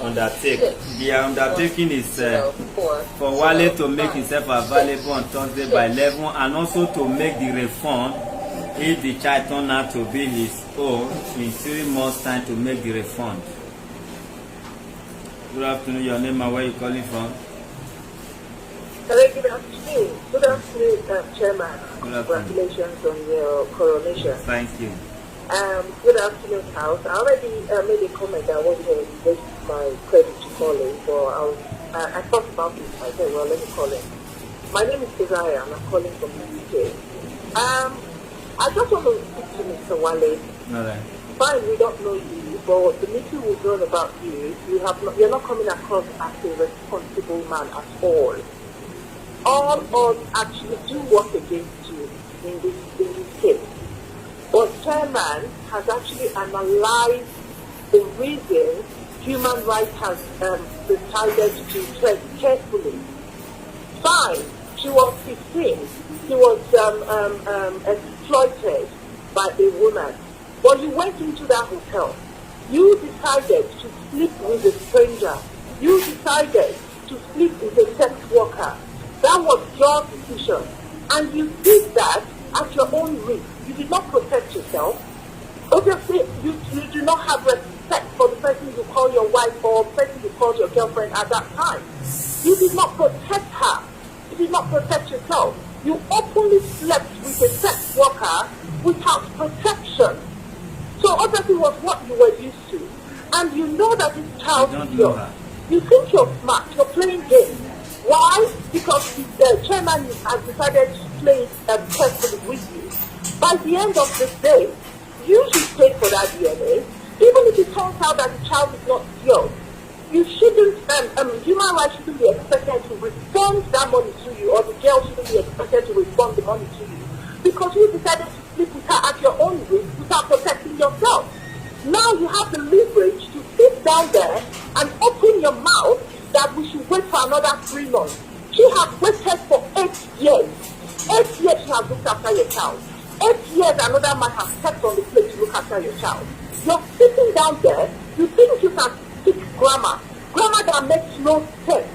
Speaker 2: undertake. The undertaking is for Wale to make himself available on Thursday by 11, and also to make the refund if the child turn out to be his owe in 3 months' time to make the refund. Good afternoon, your name and where you calling from?
Speaker 6: Very good afternoon. Good afternoon, Chairman.
Speaker 2: Good afternoon.
Speaker 6: Congratulations on your coronation.
Speaker 2: Thank you.
Speaker 6: Good afternoon, House. I already made a comment. I wanted to give my credit to Colin, so I thought about it. I said, well, let me call him. My name is Desire, and I'm calling from the UK. I just want to speak to Mr. Wale.
Speaker 2: All right.
Speaker 6: Fine, we don't know you, but the little we've known about you, you're not coming across as a responsible man at all. All odds actually do work against you in this case. But Chairman has actually analyzed the reason human rights has decided to tread carefully. Fine, she was 15. She was exploited by a woman. But you went into that hotel. You decided to sleep with a stranger. You decided to sleep with a sex worker. That was your decision. And you did that at your own risk. You did not protect yourself. Obviously, you do not have respect for the person you call your wife or the person you called your girlfriend at that time. You did not protect her. You did not protect yourself. You openly slept with a sex worker without protection. So obviously it was what you were used to. And you know that this child is yours. You think you're smart. You're playing games. Why? Because the chairman has decided to play carefully with you. By the end of the day, you should pay for that DNA. Even if it turns out that the child is not yours, you shouldn't, human rights shouldn't be expected to refund that money to you, or the girl shouldn't be expected to refund the money to you. Because you decided to sleep with her at your own risk without protecting yourself. Now you have the leverage to sit down there and open your mouth that we should wait for another 3 months. She has waited for 8 years. 8 years she has looked after your child. 8 years another man has stepped on the plate to look after your child. You're sitting down there, you think you can speak grammar that makes no sense.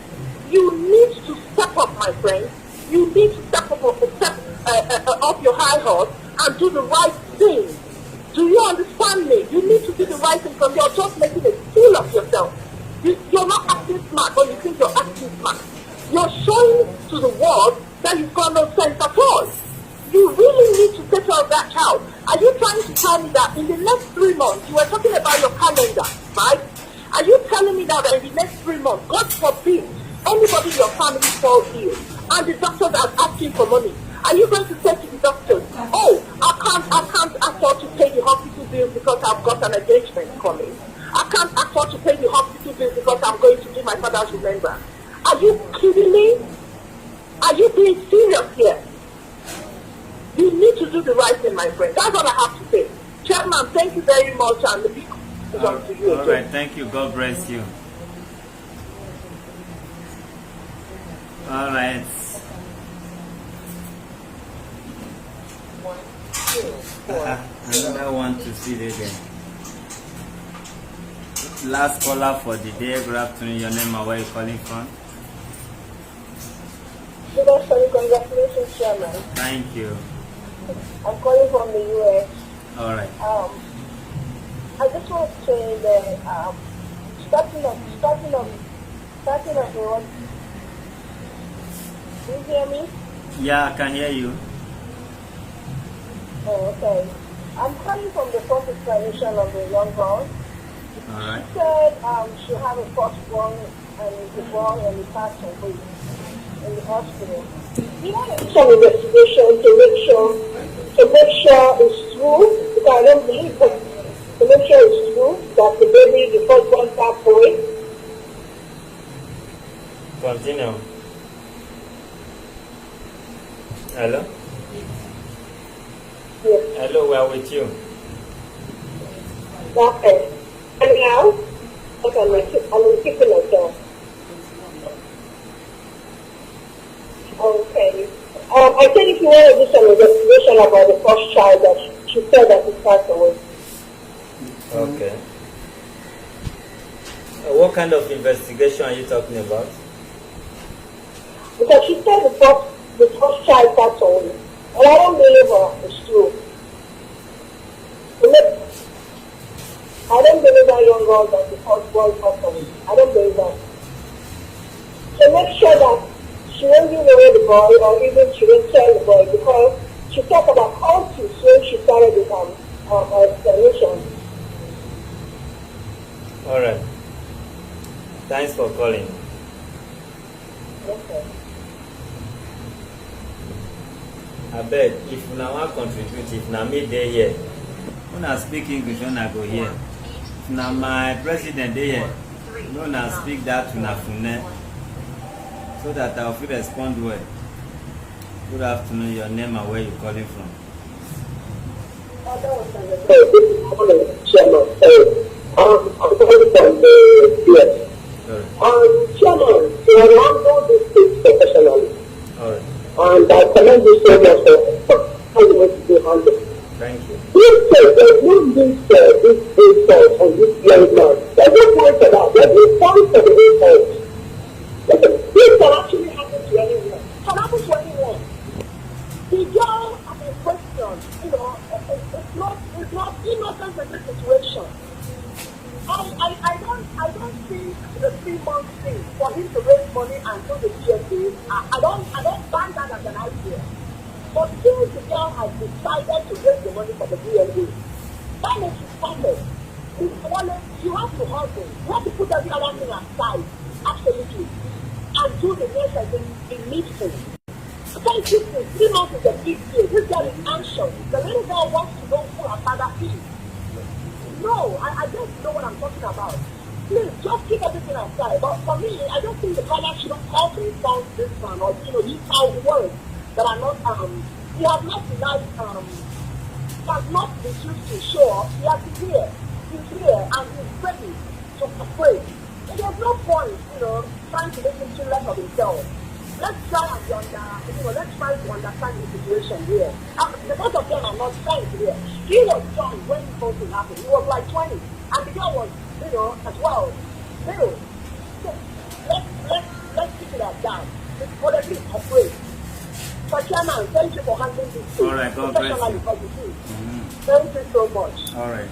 Speaker 6: You need to step up, my friend. You need to step up off your high horse and do the right thing. Do you understand me? You need to do the right thing because you're just making a fool of yourself. You're not acting smart, but you think you're acting smart. You're showing to the world that you've got no sense at all. You really need to take care of that child. Are you trying to tell me that in the next 3 months, you were talking about your calendar, right? Are you telling me now that in the next 3 months, God forbid, anybody in your family falls ill and the doctors are asking for money? Are you going to say to the doctors, oh, I can't afford to pay the hospital bill because I've got an engagement coming. I can't afford to pay the hospital bill because I'm going to do my father's remembrance. Are you kidding me? Are you being serious here? You need to do the right thing, my friend. That's all I have to say. Chairman, thank you very much, and the big to you.
Speaker 2: All right, thank you. God bless you. All right. Another one to see it again. Last caller for the day. Good afternoon. Your name and where you calling from?
Speaker 6: Good afternoon. Congratulations, Chairman.
Speaker 2: Thank you.
Speaker 6: I'm calling from the US.
Speaker 2: All right.
Speaker 6: I just want to say that starting off the road. Do you hear me?
Speaker 2: Yeah, I can hear you.
Speaker 6: Oh, okay. I'm calling from the first explanation of the young girl.
Speaker 2: All right.
Speaker 6: She said she had a firstborn and the born and the passed away in the hospital. We want to do some investigation to make sure it's true, because I don't believe that, to make sure it's true that the baby, the firstborn, passed away.
Speaker 2: Continue. Hello?
Speaker 6: Yes.
Speaker 2: Hello, we are with you.
Speaker 6: Okay. And now, okay, I'm keeping myself. Okay. I said if you want to do some investigation about the first child that she said that he passed away.
Speaker 2: Okay. What kind of investigation are you talking about?
Speaker 6: Because she said the first child passed away. And I don't believe her. It's true. I don't believe that young girl that the first boy husband. I don't believe that. So make sure that she won't give away the boy, or even she won't tell the boy, because she talked about cultists when she started with her explanation.
Speaker 2: Alright. Thanks for calling.
Speaker 6: Okay.
Speaker 2: Abeg, if una wan contribute, if na me dey here, una speak English, una go hear. If na my president dey here, una speak that una fune, so that I will fit respond well. Good afternoon, your name and where you calling from?
Speaker 7: Chairman, I'm calling from the US. Chairman, you handle this case professionally.
Speaker 2: Alright.
Speaker 7: And I commend you so much for how you want to do handle.
Speaker 2: Thank you.
Speaker 7: This case, there's no this insult on this young man. There's no point for that. There's no point for the insult. Listen, this can actually happen to anyone. It can happen to anyone. The girl has a question, it's not innocent in this situation. I don't see the 3 months thing for him to raise money and do the GSA. I don't ban that as an idea. But since the girl has decided to raise the money for the DMV, that makes it standard. Mr. Wale, you have to hustle. You have to put every other thing aside, absolutely, and do the necessary in needful. Thank you, 3 months is a big deal. This girl is anxious. The little girl wants to know who her father is. No, I don't know what I'm talking about. Please, just keep everything aside. But for me, I don't think the father shouldn't call to insult this man or, use our words that are not, he has not denied, has not refused to show up. He has been here. He's here and he's ready to persuade. And there's no point, trying to make him feel less of himself. Let's try and let's try to understand the situation here. The both of them are not friends here. He was young when this whole thing happened. He was like 20, and the girl was, as well. Little. So let's keep it at that. It's probably afraid. But Chairman, thank you for handling this case.
Speaker 2: All right, God bless you.
Speaker 6: Thank you so much.
Speaker 2: All right.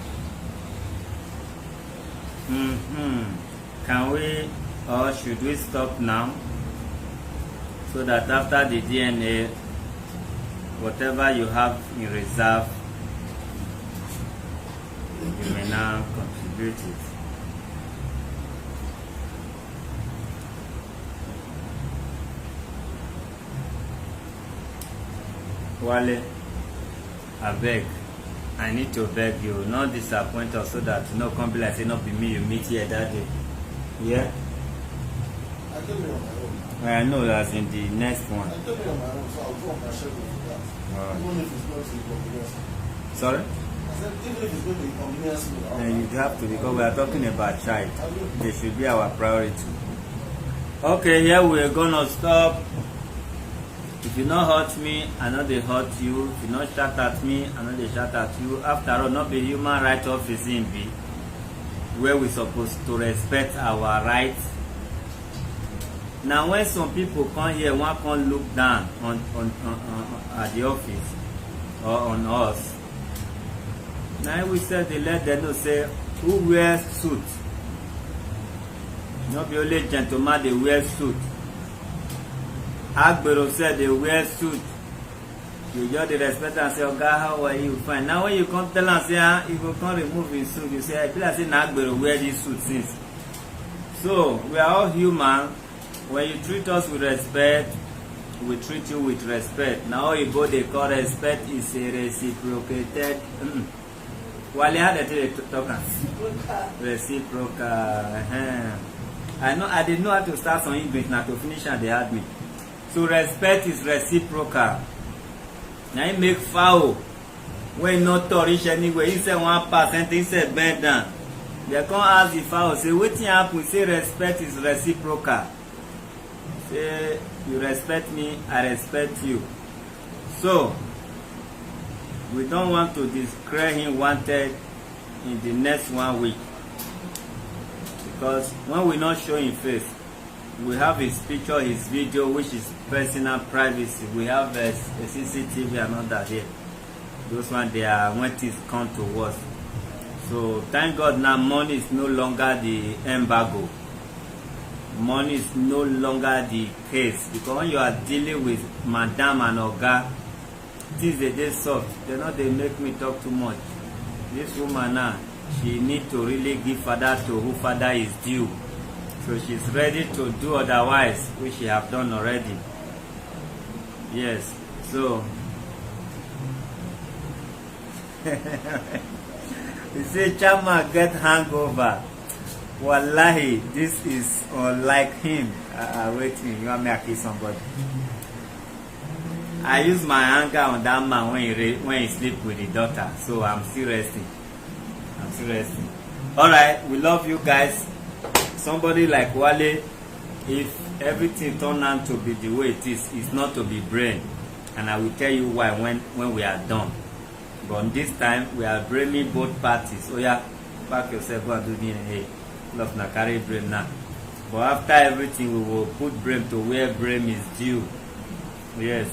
Speaker 2: Can we or should we stop now? So that after the DNA, whatever you have in reserve, you may now contribute it. Wale, I beg, I need to beg you, not disappoint us so that come be like say not be me you meet here that day. Yeah?
Speaker 5: I told you on my own.
Speaker 2: I know that's in the next one.
Speaker 5: I told you on my own, so I'll go on my schedule for that. Even if it's going to inconvenience me.
Speaker 2: Sorry?
Speaker 5: I said, even if it's going to inconvenience me.
Speaker 2: You have to, because we are talking about child. They should be our priority. Okay, here we are gonna stop. If you not hurt me, I know they hurt you. If you not shout at me, I know they shout at you. After all, not be human rights office in be where we supposed to respect our rights. Now when some people come here, one can look down on at the office or on us. Now we said they let them know say who wears suit. Not be only gentleman they wear suit. Agbero said they wear suit. You just dey respect and say, Oga, how are you? Fine. Now when you come tell am say you go come remove his suit, you say, I feel like say na Agbero wear this suit since. So we are all human. When you treat us with respect, we treat you with respect. Now Oyibo they call respect is a reciprocated. Wale, how they talk am? Reciprocal. I didn't know how to start some English, now to finish and they had me. So respect is reciprocal. Now you make foul when not to reach anywhere. He said 1%, he said bend down. They come ask the foul, say wetin happen? Say respect is reciprocal. Say you respect me, I respect you. So we don't want to declare him wanted in the next 1 week. Because when we not show him face, we have his picture, his video, which is personal privacy. We have a CCTV and all that here. Those ones they are when things come to us. So thank God now money is no longer the embargo. Money is no longer the case, because when you are dealing with madam and oga, things they dey soft. They not they make me talk too much. This woman now, she need to really give father to who father is due. So she's ready to do otherwise, which she have done already. Yes. So you say Chama get hangover. Wallahi, this is unlike him. Waiting, you want me to kill somebody? I use my anger on that man when he sleep with the daughter. So I'm still resting. Alright, we love you guys. Somebody like Wale, if everything turn out to be the way it is, it's not to be brain. And I will tell you why when we are done. But this time we are blaming both parties. Oh yeah, pack yourself, go and do DNA. Love na carry brain now. But after everything, we will put brain to where brain is due. Yes.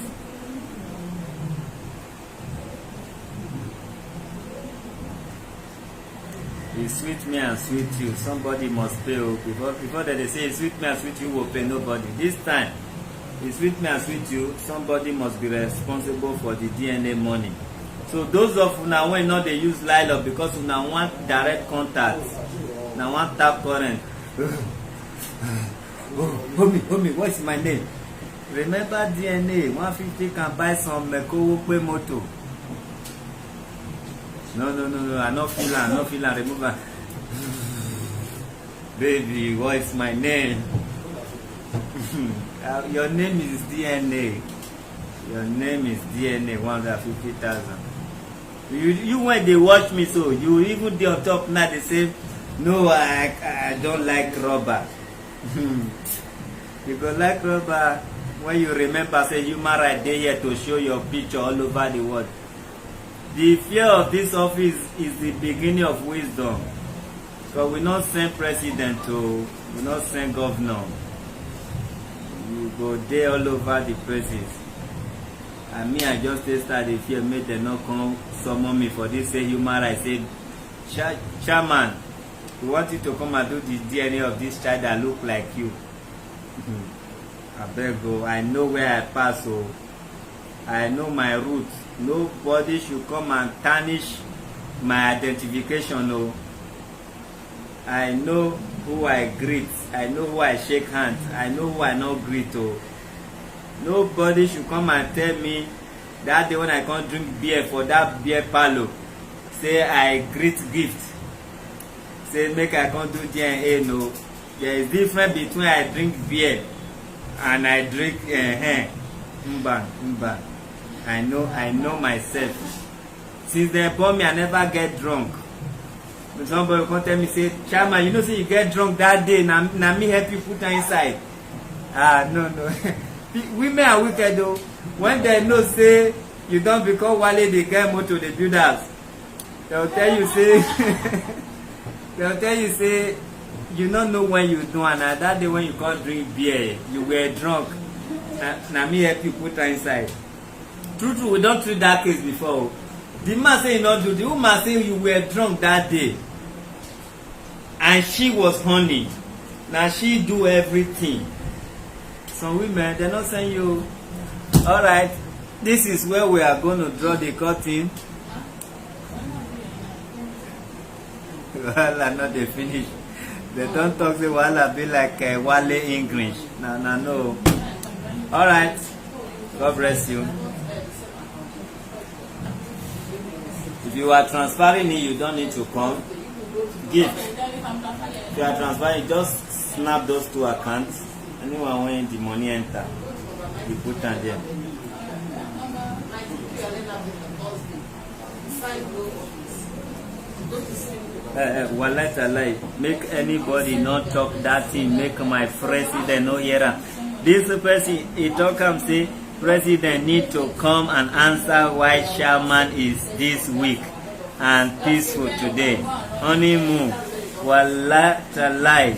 Speaker 2: It's sweet me and sweet you. Somebody must pay. Before they say it's sweet me and sweet you will pay nobody. This time, it's sweet me and sweet you. Somebody must be responsible for the DNA money. So those of now when not they use Lilo because we now want direct contact. Now want tap current. Homie, what's my name? Remember DNA, 150 can buy some Mekowope moto. No, I not feel and remove her. Baby, what's my name? Your name is DNA. Your name is DNA, 150,000. You when they watch me, so you even the on top now they say, no, I don't like rubber. You go like rubber when you remember say human right there here to show your picture all over the world. The fear of this office is the beginning of wisdom. Because we not send president to, we not send governor. You go there all over the places. And me, I just started fear, made them not come summon me for this say human rights. Say, chairman, we want you to come and do the DNA of this child that look like you. I beg go. I know where I pass, so I know my roots. Nobody should come and tarnish my identification. No, I know who I greet. I know who I shake hands. I know who I not greet. Oh, nobody should come and tell me that day when I can't drink beer for that beer parlor, say I greet gift. Say make I can't do DNA. No, there is difference between I drink beer and I drink mban. I know myself. Since they born me, I never get drunk. Somebody come tell me, say, Chairman, you know, say you get drunk that day, now me help you put her inside. No. Women are wicked though. When they know, say, you don't become Wale, they get motor, they build house. They'll tell you, say, you don't know when you do, and that day when you can't drink beer, you were drunk. Now me help you put her inside. True, we don't treat that case before. The man say you not do. The woman say you were drunk that day, and she was honey. Now she do everything. Some women they not saying you. All right, this is where we are going to draw the curtain. Well, not they finish. They don't talk. Say Wale be like Wale English. No. All right. God bless you. If you are transferring it, you don't need to come. Give. If you are transferring, just snap those two accounts. Anyone when the money enter, you put them there. Wallahi, make anybody not talk that thing. Make my president no hear am. This person, he talk and say, President need to come and answer why Chairman is this weak and peaceful today. Honeymoon, wallahi,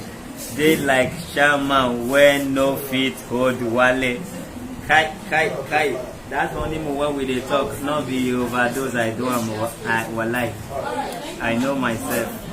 Speaker 2: they like Chairman when no fit hold Wale. Kai. that honeymoon when we dey talk, not be overdose. I do am. I life. I know myself.